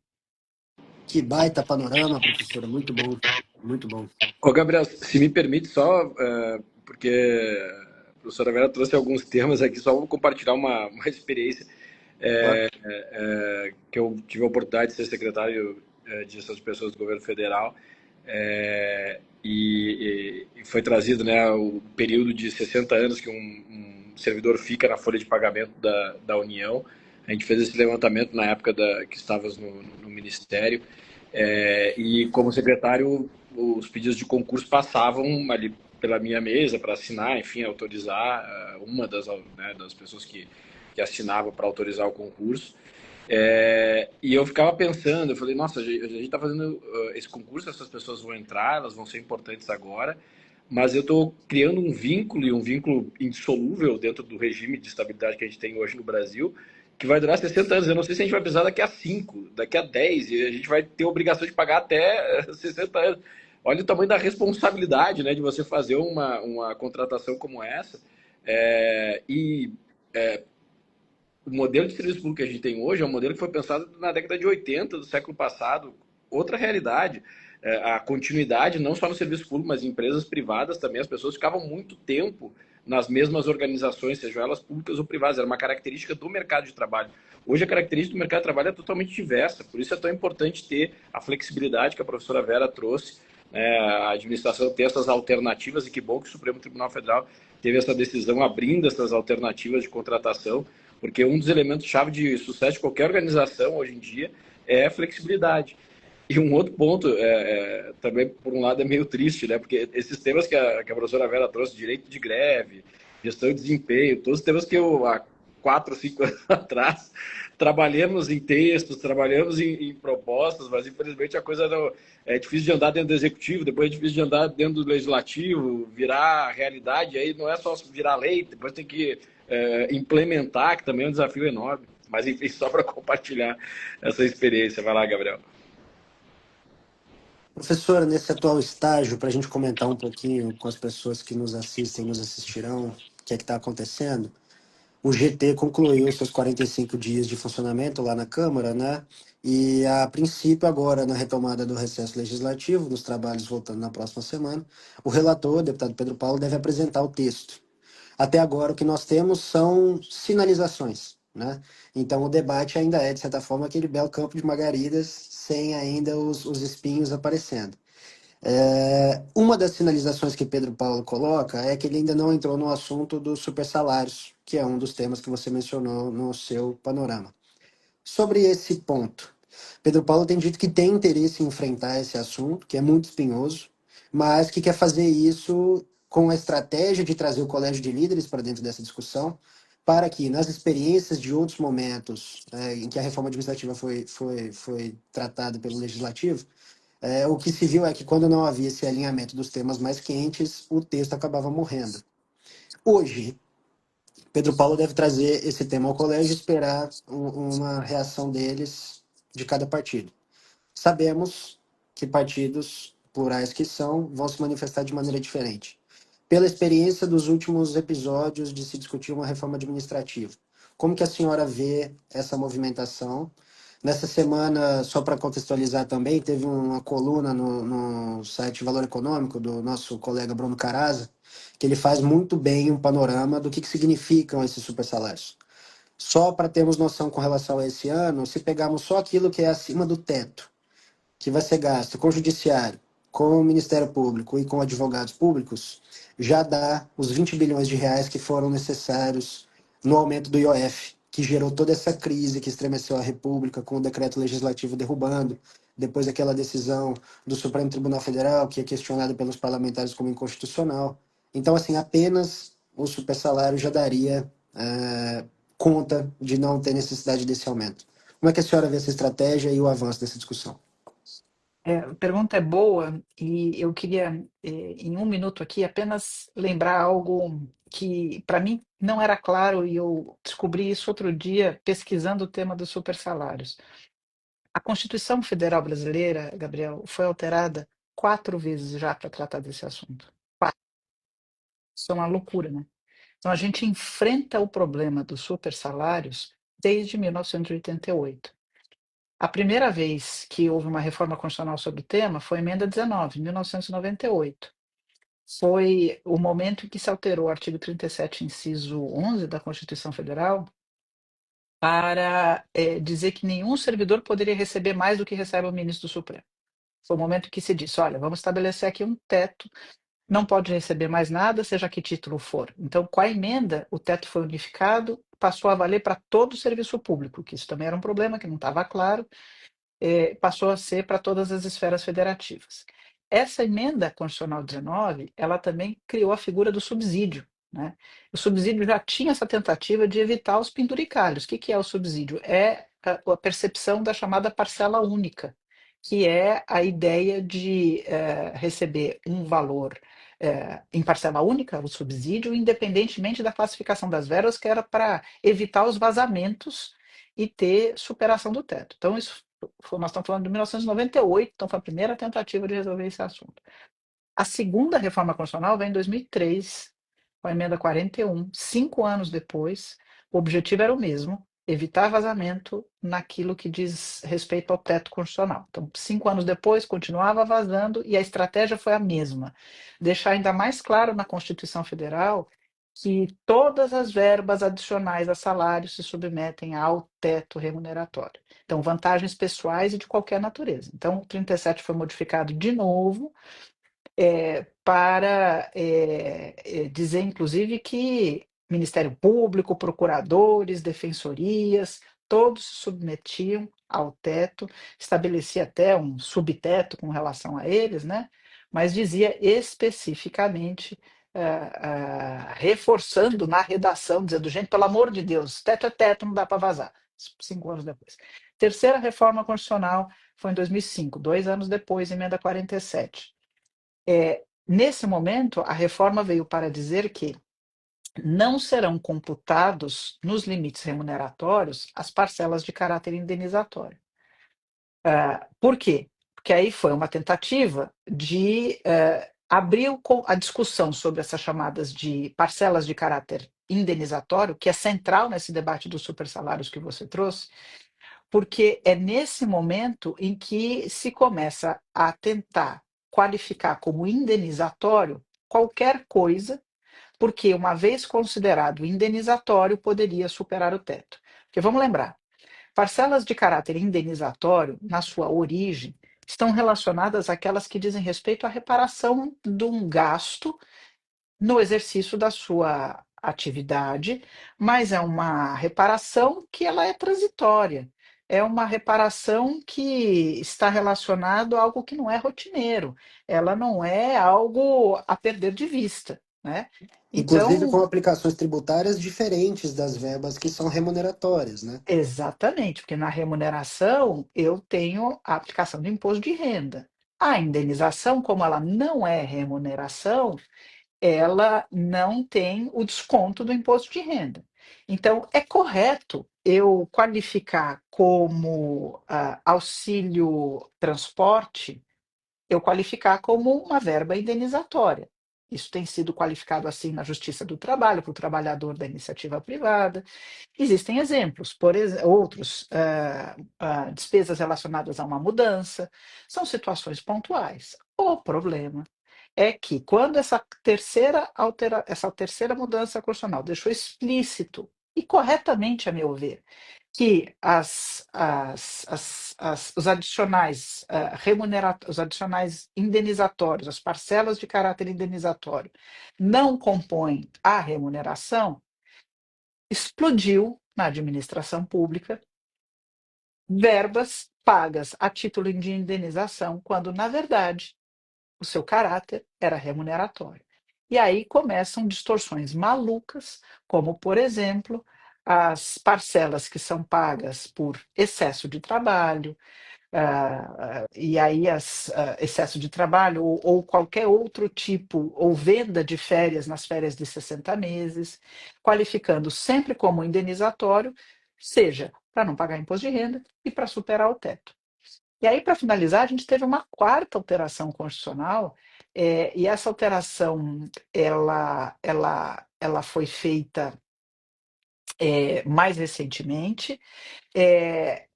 [SPEAKER 3] Que baita panorama, professora. Muito bom, muito bom.
[SPEAKER 1] Ô, Gabriel, se me permite só, porque a professora Vera trouxe alguns temas aqui, só vou compartilhar uma experiência que eu tive a oportunidade de ser secretário de gestão de pessoas do governo federal, e foi trazido, né, o período de 60 anos que um servidor fica na folha de pagamento da União. A gente fez esse levantamento na época que estávamos no Ministério, e como secretário, os pedidos de concurso passavam ali pela minha mesa para assinar, enfim, autorizar, uma das pessoas que assinava para autorizar o concurso. E eu ficava pensando, eu falei, nossa, a gente está fazendo esse concurso, essas pessoas vão entrar, elas vão ser importantes agora, mas eu estou criando um vínculo, e um vínculo indissolúvel dentro do regime de estabilidade que a gente tem hoje no Brasil, que vai durar 60 anos. Eu não sei se a gente vai precisar daqui a 5, daqui a 10, e a gente vai ter a obrigação de pagar até 60 anos. Olha o tamanho da responsabilidade, né, de você fazer uma contratação como essa. O modelo de serviço público que a gente tem hoje é um modelo que foi pensado na década de 80 do século passado, outra realidade. A continuidade, não só no serviço público, mas em empresas privadas também, as pessoas ficavam muito tempo nas mesmas organizações, sejam elas públicas ou privadas, era uma característica do mercado de trabalho. Hoje a característica do mercado de trabalho é totalmente diversa, por isso é tão importante ter a flexibilidade que a professora Vera trouxe, né, a administração ter essas alternativas, e que bom que o Supremo Tribunal Federal teve essa decisão abrindo essas alternativas de contratação, porque um dos elementos-chave de sucesso de qualquer organização hoje em dia é a flexibilidade. E um outro ponto, também por um lado é meio triste, né? Porque esses temas que a professora Vera trouxe, direito de greve, gestão de desempenho, todos os temas que eu, há 4 ou 5 anos atrás, trabalhamos em textos, trabalhamos em propostas, mas infelizmente a coisa não, é difícil de andar dentro do executivo, depois é difícil de andar dentro do legislativo, virar realidade, aí não é só virar lei, depois tem que implementar, que também é um desafio enorme. Mas enfim, só para compartilhar essa experiência. Vai lá, Gabriel.
[SPEAKER 3] Professora, nesse atual estágio, para a gente comentar um pouquinho com as pessoas que nos assistem, nos assistirão, o que é que está acontecendo, o GT concluiu seus 45 dias de funcionamento lá na Câmara, né? E, a princípio, agora, na retomada do recesso legislativo, dos trabalhos voltando na próxima semana, o relator, o deputado Pedro Paulo, deve apresentar o texto. Até agora, o que nós temos são sinalizações, né? Então, o debate ainda é, de certa forma, aquele belo campo de margaridas, sem ainda os espinhos aparecendo. Uma das sinalizações que Pedro Paulo coloca é que ele ainda não entrou no assunto dos supersalários, que é um dos temas que você mencionou no seu panorama. Sobre esse ponto, Pedro Paulo tem dito que tem interesse em enfrentar esse assunto, que é muito espinhoso, mas que quer fazer isso com a estratégia de trazer o colégio de líderes para dentro dessa discussão, para que, nas experiências de outros momentos em que a reforma administrativa foi tratada pelo legislativo, o que se viu é que quando não havia esse alinhamento dos temas mais quentes, o texto acabava morrendo. Hoje, Pedro Paulo deve trazer esse tema ao colégio e esperar uma reação deles, de cada partido. Sabemos que partidos plurais que são, vão se manifestar de maneira diferente. Pela experiência dos últimos episódios de se discutir uma reforma administrativa, como que a senhora vê essa movimentação? Nessa semana, só para contextualizar também, teve uma coluna no site Valor Econômico do nosso colega Bruno Caraza, que ele faz muito bem um panorama do que significam esses supersalários. Só para termos noção com relação a esse ano, se pegarmos só aquilo que é acima do teto, que vai ser gasto com o judiciário, com o Ministério Público e com advogados públicos, já dá os 20 bilhões de reais que foram necessários no aumento do IOF, que gerou toda essa crise que estremeceu a República, com o decreto legislativo derrubando, depois daquela decisão do Supremo Tribunal Federal, que é questionada pelos parlamentares como inconstitucional. Então, assim, apenas o supersalário já daria conta de não ter necessidade desse aumento. Como é que a senhora vê essa estratégia e o avanço dessa discussão?
[SPEAKER 2] A pergunta é boa e eu queria, em um minuto aqui, apenas lembrar algo que, para mim, não era claro e eu descobri isso outro dia pesquisando o tema dos supersalários. A Constituição Federal Brasileira, Gabriel, foi alterada 4 vezes já para tratar desse assunto. 4. Isso é uma loucura, né? Então, a gente enfrenta o problema dos supersalários desde 1988. A primeira vez que houve uma reforma constitucional sobre o tema foi a emenda 19, em 1998. Foi o momento em que se alterou o artigo 37, inciso 11 da Constituição Federal, para dizer que nenhum servidor poderia receber mais do que recebe o ministro do Supremo. Foi o momento que se disse, olha, vamos estabelecer aqui um teto, não pode receber mais nada, seja que título for. Então, com a emenda, o teto foi unificado, passou a valer para todo o serviço público, que isso também era um problema, que não estava claro, passou a ser para todas as esferas federativas. Essa emenda constitucional 19, ela também criou a figura do subsídio, né? O subsídio já tinha essa tentativa de evitar os penduricalhos. O que é o subsídio? É a percepção da chamada parcela única, que é a ideia de receber um valor em parcela única, o subsídio, independentemente da classificação das verbas, que era para evitar os vazamentos e ter superação do teto. Então, isso nós estamos falando de 1998, então foi a primeira tentativa de resolver esse assunto. A segunda reforma constitucional vem em 2003, com a emenda 41, 5 anos depois. O objetivo era o mesmo, evitar vazamento naquilo que diz respeito ao teto constitucional. Então, 5 anos depois, continuava vazando e a estratégia foi a mesma. Deixar ainda mais claro na Constituição Federal que todas as verbas adicionais a salário se submetem ao teto remuneratório. Então, vantagens pessoais e de qualquer natureza. Então, o 37 foi modificado de novo para dizer, inclusive, que Ministério Público, procuradores, defensorias, todos se submetiam ao teto, estabelecia até um subteto com relação a eles, né? Mas dizia especificamente, reforçando na redação, dizendo, gente, pelo amor de Deus, teto é teto, não dá para vazar. 5 anos depois. Terceira reforma constitucional foi em 2005, 2 anos depois, emenda 47. Nesse momento, a reforma veio para dizer que não serão computados nos limites remuneratórios as parcelas de caráter indenizatório. Por quê? Porque aí foi uma tentativa de abrir a discussão sobre essas chamadas de parcelas de caráter indenizatório, que é central nesse debate dos supersalários que você trouxe, porque é nesse momento em que se começa a tentar qualificar como indenizatório qualquer coisa, porque uma vez considerado indenizatório, poderia superar o teto. Porque vamos lembrar, parcelas de caráter indenizatório, na sua origem, estão relacionadas àquelas que dizem respeito à reparação de um gasto no exercício da sua atividade, mas é uma reparação que ela é transitória. É uma reparação que está relacionado a algo que não é rotineiro. Ela não é algo a perder de vista, né?
[SPEAKER 3] Inclusive com
[SPEAKER 2] Então,
[SPEAKER 3] aplicações tributárias diferentes das verbas que são remuneratórias, né?
[SPEAKER 2] exatamente, porque na remuneração eu tenho a aplicação do imposto de renda. A indenização, como ela não é remuneração, ela não tem o desconto do imposto de renda. Então, é correto eu qualificar como auxílio transporte, eu qualificar como uma verba indenizatória. Isso tem sido qualificado assim na Justiça do Trabalho, para o trabalhador da iniciativa privada. Existem exemplos, outros, despesas relacionadas a uma mudança, são situações pontuais. O problema é que quando essa terceira mudança constitucional deixou explícito, e corretamente, a meu ver, que os adicionais os adicionais indenizatórios, as parcelas de caráter indenizatório, não compõem a remuneração, explodiu na administração pública verbas pagas a título de indenização, quando, na verdade, o seu caráter era remuneratório. E aí começam distorções malucas, como, por exemplo, as parcelas que são pagas por excesso de trabalho, e aí excesso de trabalho ou qualquer outro tipo, ou venda de férias nas férias de 60 meses, qualificando sempre como indenizatório, seja para não pagar imposto de renda e para superar o teto. E aí, para finalizar, a gente teve uma quarta alteração constitucional, e essa alteração ela foi feita mais recentemente,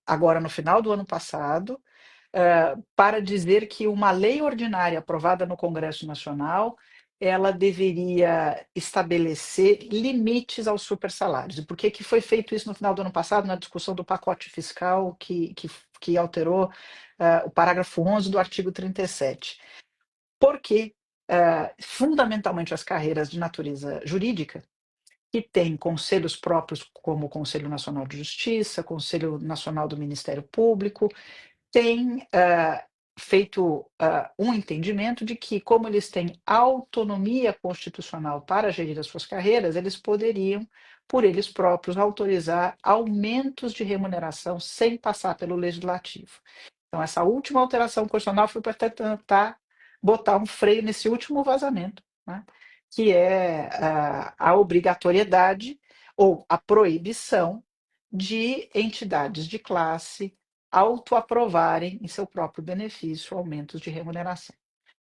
[SPEAKER 2] agora no final do ano passado, para dizer que uma lei ordinária aprovada no Congresso Nacional ela deveria estabelecer limites aos supersalários. E por que que foi feito isso no final do ano passado, na discussão do pacote fiscal que alterou o parágrafo 11 do artigo 37? Porque, fundamentalmente, as carreiras de natureza jurídica, que têm conselhos próprios, como o Conselho Nacional de Justiça, Conselho Nacional do Ministério Público, têm feito um entendimento de que, como eles têm autonomia constitucional para gerir as suas carreiras, eles poderiam, por eles próprios, autorizar aumentos de remuneração sem passar pelo legislativo. Então, essa última alteração constitucional foi para tentar botar um freio nesse último vazamento, né? Que é a obrigatoriedade ou a proibição de entidades de classe autoaprovarem em seu próprio benefício aumentos de remuneração.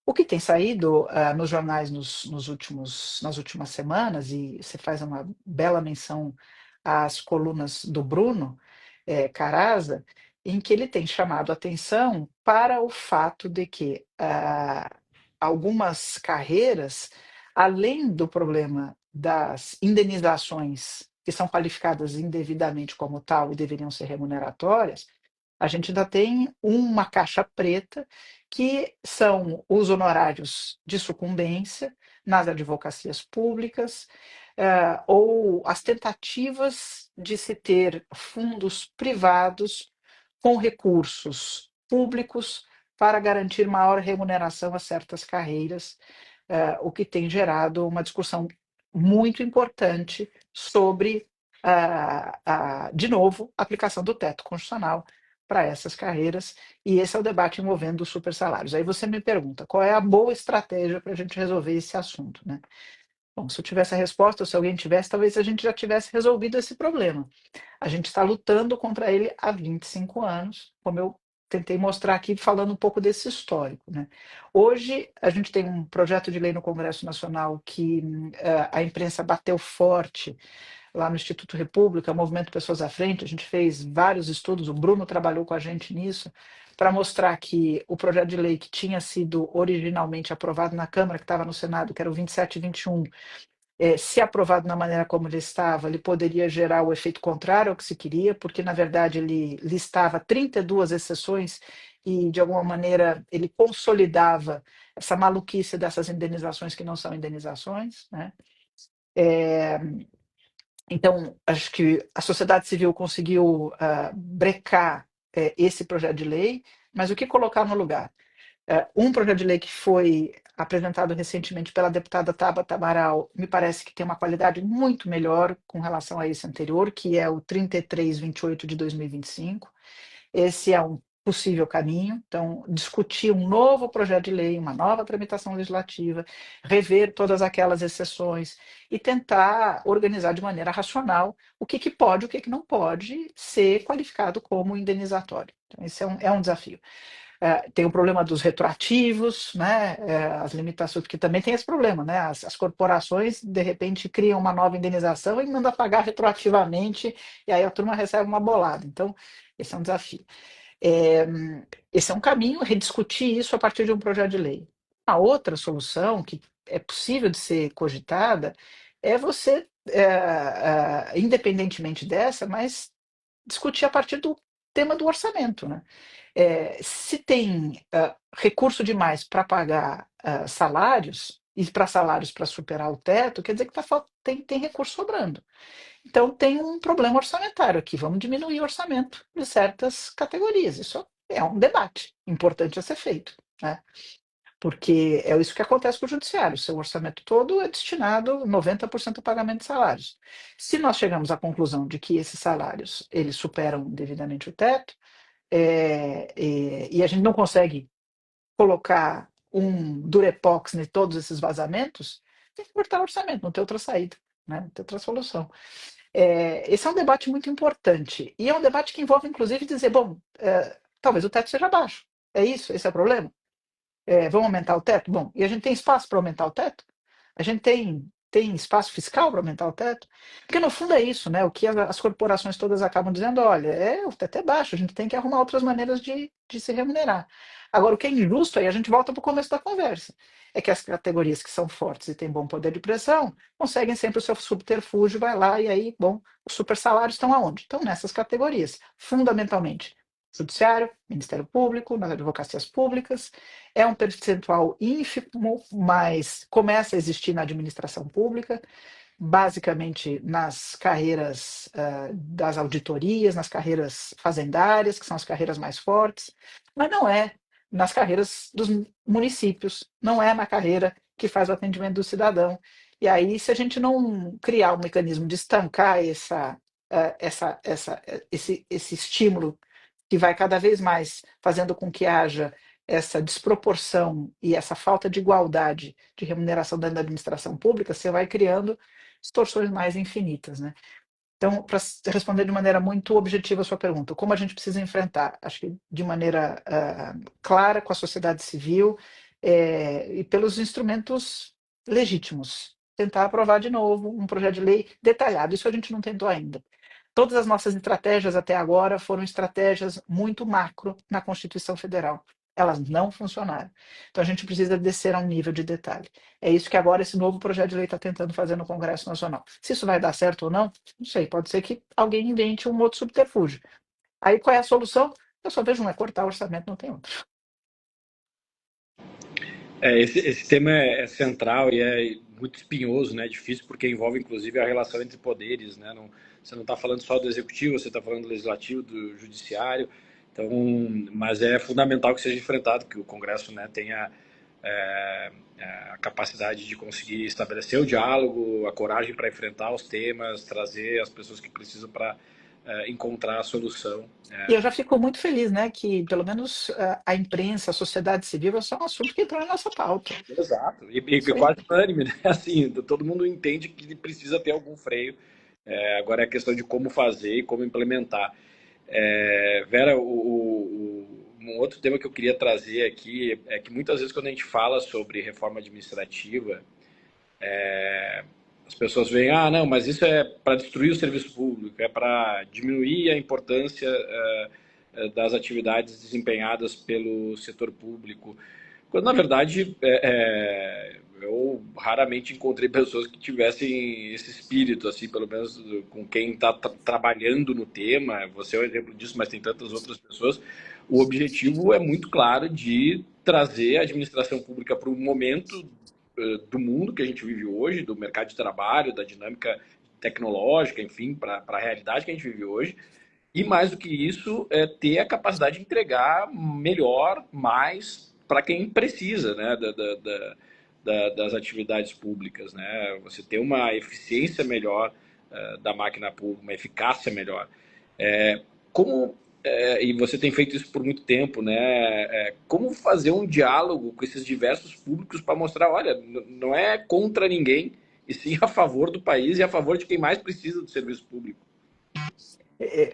[SPEAKER 2] O que tem saído nos jornais nas últimas semanas, e você faz uma bela menção às colunas do Bruno Caraza, em que ele tem chamado atenção para o fato de que algumas carreiras, além do problema das indenizações que são qualificadas indevidamente como tal e deveriam ser remuneratórias, a gente ainda tem uma caixa preta, que são os honorários de sucumbência nas advocacias públicas, ou as tentativas de se ter fundos privados com recursos públicos para garantir maior remuneração a certas carreiras, o que tem gerado uma discussão muito importante sobre, de novo, a aplicação do teto constitucional para essas carreiras, e esse é o debate envolvendo os supersalários. Aí você me pergunta, qual é a boa estratégia para a gente resolver esse assunto, né? Bom, se eu tivesse a resposta, ou se alguém tivesse, talvez a gente já tivesse resolvido esse problema. A gente está lutando contra ele há 25 anos, como eu tentei mostrar aqui, falando um pouco desse histórico, né? Hoje, a gente tem um projeto de lei no Congresso Nacional que a imprensa bateu forte lá no Instituto República, Movimento Pessoas à Frente. A gente fez vários estudos, o Bruno trabalhou com a gente nisso, para mostrar que o projeto de lei que tinha sido originalmente aprovado na Câmara, que estava no Senado, que era o 2721, se aprovado na maneira como ele estava, ele poderia gerar o efeito contrário ao que se queria, porque, na verdade, ele listava 32 exceções e, de alguma maneira, ele consolidava essa maluquice dessas indenizações que não são indenizações, né? Então, acho que a sociedade civil conseguiu brecar esse projeto de lei, mas o que colocar no lugar? Um projeto de lei que foi apresentado recentemente pela deputada Tabata Amaral, me parece que tem uma qualidade muito melhor com relação a esse anterior, que é o 3328 de 2025. Esse é um possível caminho. Então, discutir um novo projeto de lei, uma nova tramitação legislativa, rever todas aquelas exceções e tentar organizar de maneira racional o que pode, o que não pode ser qualificado como indenizatório. Então, esse é um desafio. Tem o problema dos retroativos, né, as limitações, porque também tem esse problema, né, as corporações, de repente, criam uma nova indenização e mandam pagar retroativamente, e aí a turma recebe uma bolada. Então, esse é um desafio. É, esse é um caminho, rediscutir isso a partir de um projeto de lei. A outra solução, que é possível de ser cogitada, é você, independentemente dessa, mas discutir a partir do tema do orçamento, né? Se tem recurso demais para pagar salários, e para salários para superar o teto, quer dizer que tem recurso sobrando. Então, tem um problema orçamentário aqui. Vamos diminuir o orçamento de certas categorias. Isso é um debate importante a ser feito, né? Porque é isso que acontece com o judiciário. O seu orçamento todo é destinado 90% ao pagamento de salários. Se nós chegamos à conclusão de que esses salários eles superam devidamente o teto, e a gente não consegue colocar um durepox em todos esses vazamentos, tem que cortar o orçamento, não tem outra saída, né? Não tem outra solução. Esse é um debate muito importante. E é um debate que envolve, inclusive, dizer, bom, talvez o teto seja baixo. É isso? Esse é o problema? Vamos aumentar o teto? Bom, e a gente tem espaço para aumentar o teto? A gente tem espaço fiscal para aumentar o teto? Porque, no fundo, é isso, né? O que as corporações todas acabam dizendo, olha, o teto é baixo, a gente tem que arrumar outras maneiras de se remunerar. Agora, o que é injusto aí, a gente volta para o começo da conversa, é que as categorias que são fortes e têm bom poder de pressão conseguem sempre o seu subterfúgio, vai lá e aí, bom, os super salários estão aonde? Estão nessas categorias, fundamentalmente. Judiciário, Ministério Público, nas advocacias públicas, é um percentual ínfimo, mas começa a existir na administração pública, basicamente nas carreiras das auditorias, nas carreiras fazendárias, que são as carreiras mais fortes, mas não é nas carreiras dos municípios, não é na carreira que faz o atendimento do cidadão. E aí, se a gente não criar um mecanismo de estancar esse estímulo que vai cada vez mais fazendo com que haja essa desproporção e essa falta de igualdade de remuneração dentro da administração pública, você vai criando distorções mais infinitas, né? Então, para responder de maneira muito objetiva a sua pergunta, como a gente precisa enfrentar? Acho que de maneira clara com a sociedade civil e pelos instrumentos legítimos. Tentar aprovar de novo um projeto de lei detalhado. Isso a gente não tentou ainda. Todas as nossas estratégias até agora foram estratégias muito macro na Constituição Federal. Elas não funcionaram. Então a gente precisa descer a um nível de detalhe. É isso que agora esse novo projeto de lei está tentando fazer no Congresso Nacional. Se isso vai dar certo ou não sei. Pode ser que alguém invente um outro subterfúgio. Aí qual é a solução? Eu só vejo um é cortar o orçamento, não tem outro.
[SPEAKER 1] Esse tema é central e é muito espinhoso, né? Difícil porque envolve inclusive a relação entre poderes, né? Não, você não está falando só do executivo, você está falando do legislativo, do judiciário. Então, mas é fundamental que seja enfrentado, que o Congresso, né, tenha a capacidade de conseguir estabelecer o diálogo, a coragem para enfrentar os temas, trazer as pessoas que precisam para encontrar a solução.
[SPEAKER 2] E eu já fico muito feliz, né, que pelo menos a imprensa, a sociedade civil, é só um assunto que entrou na nossa pauta.
[SPEAKER 1] Exato, e
[SPEAKER 2] Isso aí.
[SPEAKER 1] quase unânime, né? Assim, todo mundo entende que precisa ter algum freio. Agora é a questão de como fazer e como implementar. Vera, um outro tema que eu queria trazer aqui é que muitas vezes quando a gente fala sobre reforma administrativa, as pessoas veem, ah, não, mas isso é para destruir o serviço público, é para diminuir a importância das atividades desempenhadas pelo setor público. Quando, na verdade, eu raramente encontrei pessoas que tivessem esse espírito, assim, pelo menos com quem está trabalhando no tema. Você é um exemplo disso, mas tem tantas outras pessoas. O objetivo é muito claro de trazer a administração pública para o momento do mundo que a gente vive hoje, do mercado de trabalho, da dinâmica tecnológica, enfim, para a realidade que a gente vive hoje. E mais do que isso, é ter a capacidade de entregar melhor, mais para quem precisa, né, das atividades públicas, né? Você ter uma eficiência melhor da máquina pública, uma eficácia melhor. Como e você tem feito isso por muito tempo, né? Como fazer um diálogo com esses diversos públicos para mostrar, olha, não é contra ninguém, e sim a favor do país e a favor de quem mais precisa do serviço público.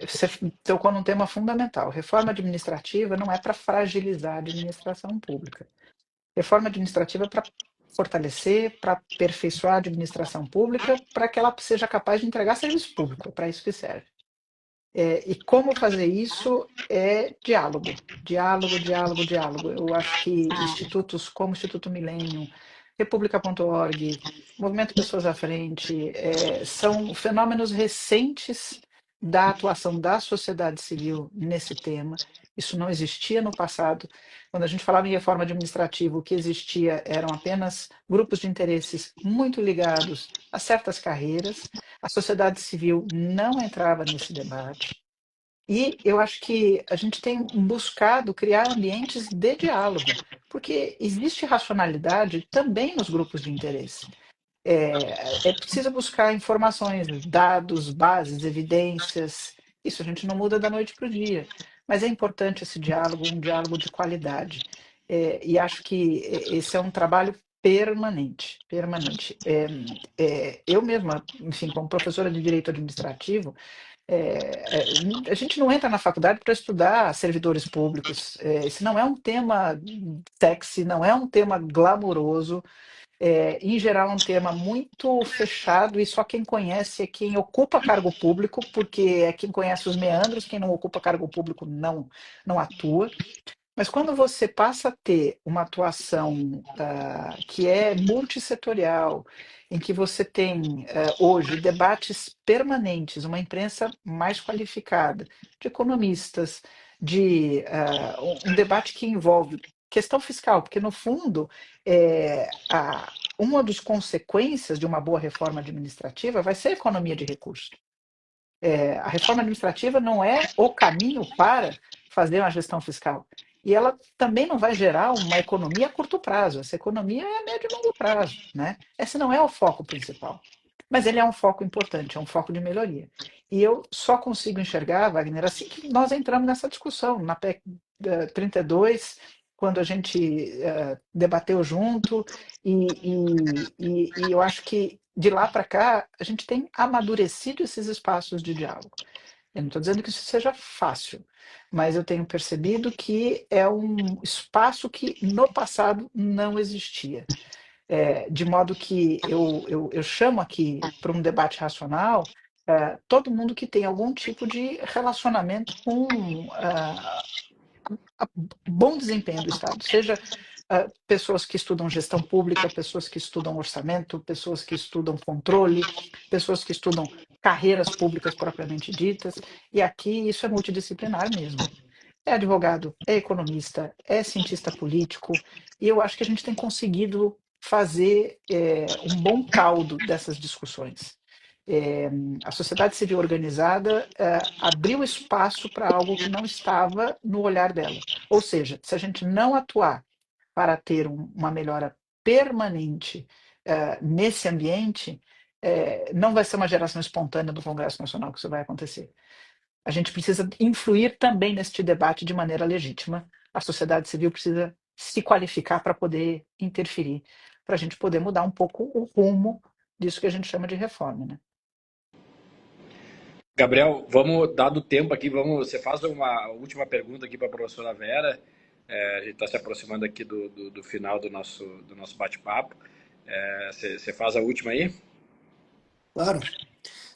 [SPEAKER 2] Você tocou num tema fundamental. Reforma administrativa não é para fragilizar a administração pública. Reforma administrativa é para fortalecer, para aperfeiçoar a administração pública, para que ela seja capaz de entregar serviço público. É para isso que serve. E como fazer isso é diálogo, diálogo, diálogo, diálogo. Eu acho que institutos como o Instituto Millennium, República.org, Movimento Pessoas à Frente, são fenômenos recentes da atuação da sociedade civil nesse tema. Isso não existia no passado. Quando a gente falava em reforma administrativa, o que existia eram apenas grupos de interesses muito ligados a certas carreiras. A sociedade civil não entrava nesse debate. E eu acho que a gente tem buscado criar ambientes de diálogo, porque existe racionalidade também nos grupos de interesse. É preciso buscar informações, dados, bases, evidências. Isso a gente não muda da noite para o dia, mas é importante esse diálogo, um diálogo de qualidade. E acho que esse é um trabalho permanente, permanente. Eu mesma, enfim, como professora de direito administrativo, a gente não entra na faculdade para estudar servidores públicos. Esse não é um tema sexy, não é um tema glamouroso. Em geral, é um tema muito fechado e só quem conhece é quem ocupa cargo público, porque é quem conhece os meandros, quem não ocupa cargo público não atua. Mas quando você passa a ter uma atuação que é multissetorial, em que você tem hoje debates permanentes, uma imprensa mais qualificada, de economistas, um debate que envolve questão fiscal, porque no fundo uma das consequências de uma boa reforma administrativa vai ser a economia de recursos. A reforma administrativa não é o caminho para fazer uma gestão fiscal. E ela também não vai gerar uma economia a curto prazo. Essa economia é a médio e longo prazo, né? Esse não é o foco principal. Mas ele é um foco importante, é um foco de melhoria. E eu só consigo enxergar, Wagner, assim que nós entramos nessa discussão, na PEC 32, quando a gente debateu junto, e eu acho que de lá para cá a gente tem amadurecido esses espaços de diálogo. Eu não estou dizendo que isso seja fácil, mas eu tenho percebido que é um espaço que no passado não existia. De modo que eu chamo aqui para um debate racional todo mundo que tem algum tipo de relacionamento com bom desempenho do Estado, seja pessoas que estudam gestão pública, pessoas que estudam orçamento, pessoas que estudam controle, pessoas que estudam carreiras públicas propriamente ditas, e aqui isso é multidisciplinar mesmo. É advogado, é economista, é cientista político, e eu acho que a gente tem conseguido fazer um bom caldo dessas discussões. A sociedade civil organizada abriu espaço para algo que não estava no olhar dela. Ou seja, se a gente não atuar para ter uma melhora permanente nesse ambiente, não vai ser uma geração espontânea do Congresso Nacional que isso vai acontecer. A gente precisa influir também neste debate de maneira legítima. A sociedade civil precisa se qualificar para poder interferir, para a gente poder mudar um pouco o rumo disso que a gente chama de reforma, né?
[SPEAKER 1] Gabriel, vamos, dado o tempo aqui, você faz uma última pergunta aqui para a professora Vera. A gente está se aproximando aqui do final do nosso bate-papo. Você faz a última aí?
[SPEAKER 3] Claro.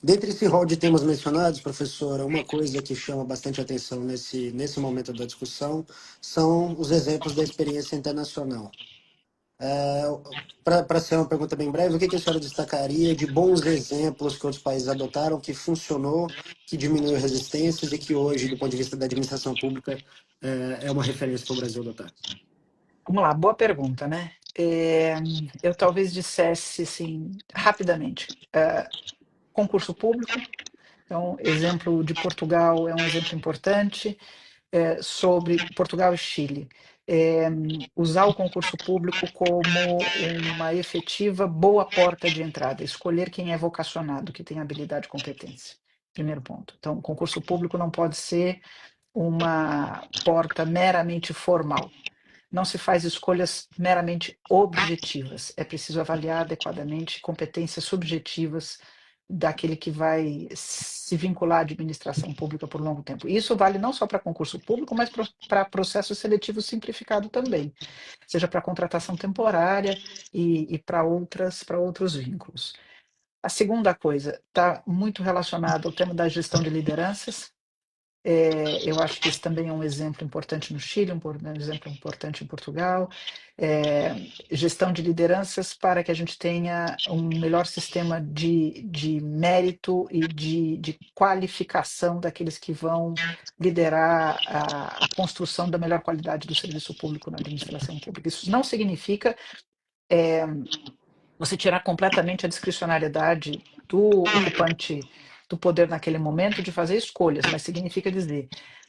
[SPEAKER 3] Dentre esse rol de temas mencionados, professora, uma coisa que chama bastante atenção nesse momento da discussão são os exemplos da experiência internacional. Para ser uma pergunta bem breve, o que a senhora destacaria de bons exemplos que outros países adotaram, que funcionou, que diminuiu resistências e que hoje, do ponto de vista da administração pública, é uma referência para o Brasil adotar?
[SPEAKER 2] Vamos lá, boa pergunta, né? Eu talvez dissesse assim, rapidamente, concurso público. Então, exemplo de Portugal é um exemplo importante. Sobre Portugal e Chile. Usar o concurso público como uma efetiva boa porta de entrada, escolher quem é vocacionado, que tem habilidade e competência. Primeiro ponto. Então, o concurso público não pode ser uma porta meramente formal. Não se faz escolhas meramente objetivas. É preciso avaliar adequadamente competências subjetivas daquele que vai se vincular à administração pública por longo tempo. Isso vale não só para concurso público, mas para processo seletivo simplificado também, seja para contratação temporária e para outros vínculos. A segunda coisa está muito relacionada ao tema da gestão de lideranças. Eu acho que esse também é um exemplo importante no Chile, um exemplo importante em Portugal. Gestão de lideranças para que a gente tenha um melhor sistema de mérito e de qualificação daqueles que vão liderar a construção da melhor qualidade do serviço público na administração pública. Isso não significa você tirar completamente a discricionariedade do ocupante do poder naquele momento de fazer escolhas, mas significa dizer,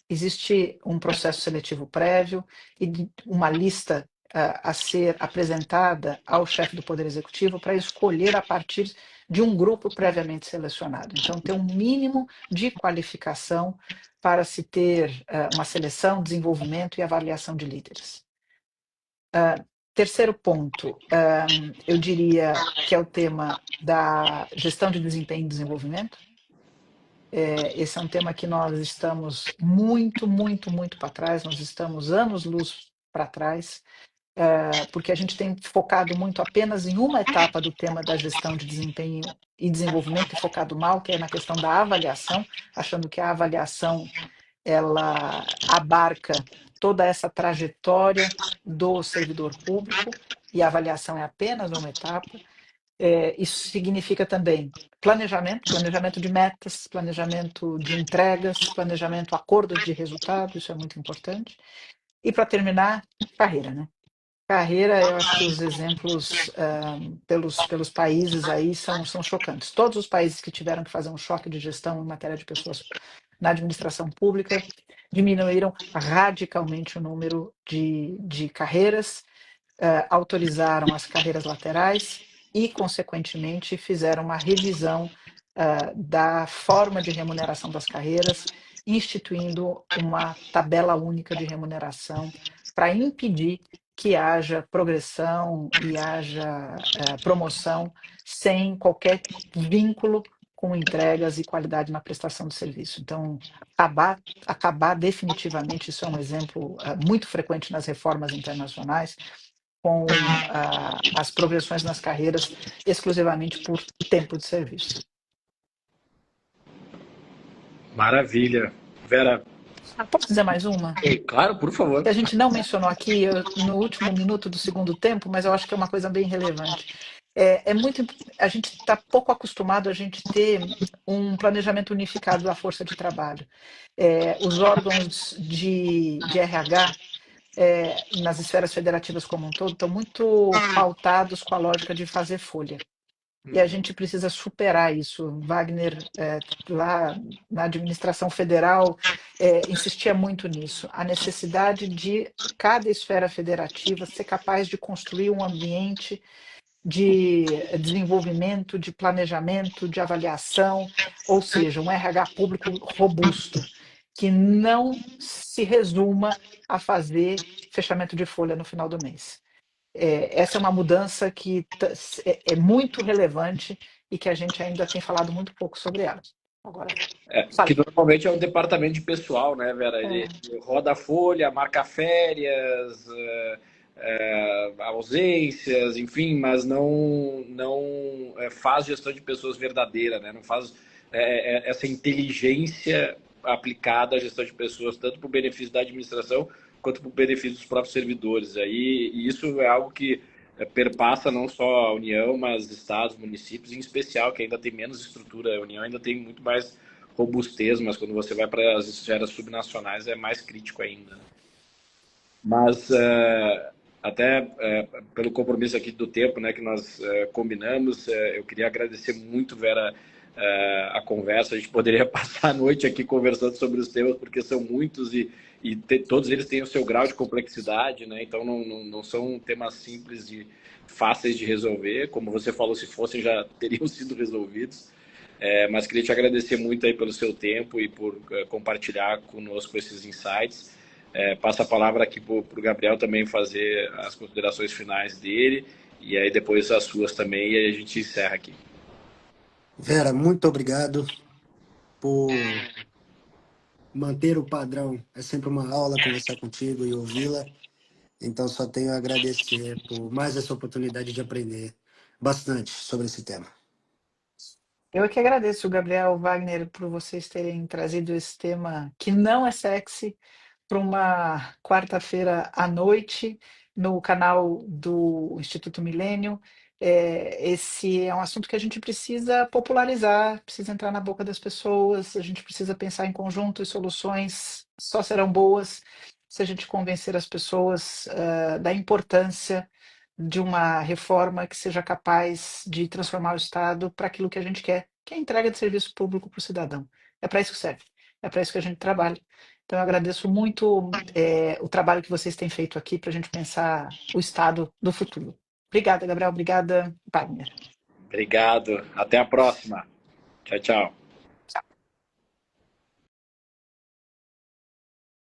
[SPEAKER 2] existe um processo seletivo prévio e uma lista a ser apresentada ao chefe do Poder Executivo para escolher a partir de um grupo previamente selecionado. Então, ter um mínimo de qualificação para se ter uma seleção, desenvolvimento e avaliação de líderes. Terceiro ponto, eu diria que é o tema da gestão de desempenho e desenvolvimento. Esse é um tema que nós estamos muito para trás, nós estamos anos-luz para trás, porque a gente tem focado muito apenas em uma etapa do tema da gestão de desempenho e desenvolvimento e focado mal, que é na questão da avaliação, achando que a avaliação ela abarca toda essa trajetória do servidor público e a avaliação é apenas uma etapa. Isso significa também planejamento de metas, planejamento de entregas, planejamento, acordos de resultado, isso é muito importante. E para terminar, carreira, né? Carreira, eu acho que os exemplos pelos países aí são chocantes. Todos os países que tiveram que fazer um choque de gestão em matéria de pessoas na administração pública diminuíram radicalmente o número de carreiras, autorizaram as carreiras laterais e, consequentemente, fizeram uma revisão da forma de remuneração das carreiras, instituindo uma tabela única de remuneração para impedir que haja progressão e haja promoção sem qualquer vínculo com entregas e qualidade na prestação de serviço. Então, acabar definitivamente, isso é um exemplo muito frequente nas reformas internacionais, com as progressões nas carreiras exclusivamente por tempo de serviço.
[SPEAKER 1] Maravilha. Vera.
[SPEAKER 2] Posso dizer mais uma?
[SPEAKER 1] Claro, por favor.
[SPEAKER 2] Que a gente não mencionou aqui no último minuto do segundo tempo, mas eu acho que é uma coisa bem relevante. A gente está pouco acostumado a gente ter um planejamento unificado da força de trabalho. Os órgãos de RH nas esferas federativas como um todo, estão muito pautados com a lógica de fazer folha. E a gente precisa superar isso. Wagner, lá na administração federal, insistia muito nisso. A necessidade de cada esfera federativa ser capaz de construir um ambiente de desenvolvimento, de planejamento, de avaliação, ou seja, um RH público robusto, que não se resuma a fazer fechamento de folha no final do mês. Essa é uma mudança que é muito relevante e que a gente ainda tem falado muito pouco sobre ela. Agora,
[SPEAKER 1] Que
[SPEAKER 2] fale.
[SPEAKER 1] normalmente é um departamento de pessoal, né, Vera? Ele roda a folha, marca férias, ausências, enfim, mas não faz gestão de pessoas verdadeira, né? Não faz essa inteligência aplicada à gestão de pessoas, tanto para o benefício da administração quanto para o benefício dos próprios servidores. E isso é algo que perpassa não só a União, mas estados, municípios, em especial, que ainda tem menos estrutura. A União ainda tem muito mais robustez, mas quando você vai para as esferas subnacionais é mais crítico ainda. Mas até pelo compromisso aqui do tempo, né, que nós combinamos, eu queria agradecer muito, Vera, a conversa. A gente poderia passar a noite aqui conversando sobre os temas, porque são muitos e todos eles têm o seu grau de complexidade, né? Então não são temas simples e fáceis de resolver. Como você falou, se fossem já teriam sido resolvidos. Mas queria te agradecer muito aí pelo seu tempo e por compartilhar conosco esses insights. Passo a palavra aqui para o Gabriel também fazer as considerações finais dele e aí depois as suas também, e aí a gente encerra aqui.
[SPEAKER 3] Vera, muito obrigado por manter o padrão. É sempre uma aula conversar contigo e ouvi-la. Então, só tenho a agradecer por mais essa oportunidade de aprender bastante sobre esse tema.
[SPEAKER 2] Eu é que agradeço, Gabriel, Wagner, por vocês terem trazido esse tema que não é sexy para uma quarta-feira à noite no canal do Instituto Milênio. Esse é um assunto que a gente precisa popularizar, precisa entrar na boca das pessoas, a gente precisa pensar em conjunto e soluções só serão boas se a gente convencer as pessoas da importância de uma reforma que seja capaz de transformar o Estado para aquilo que a gente quer, que é a entrega de serviço público para o cidadão. É para isso que serve, é para isso que a gente trabalha. Então, eu agradeço muito o trabalho que vocês têm feito aqui para a gente pensar o Estado do futuro. Obrigada, Gabriel. Obrigada, Wagner.
[SPEAKER 1] Obrigado. Até a próxima. Tchau, tchau.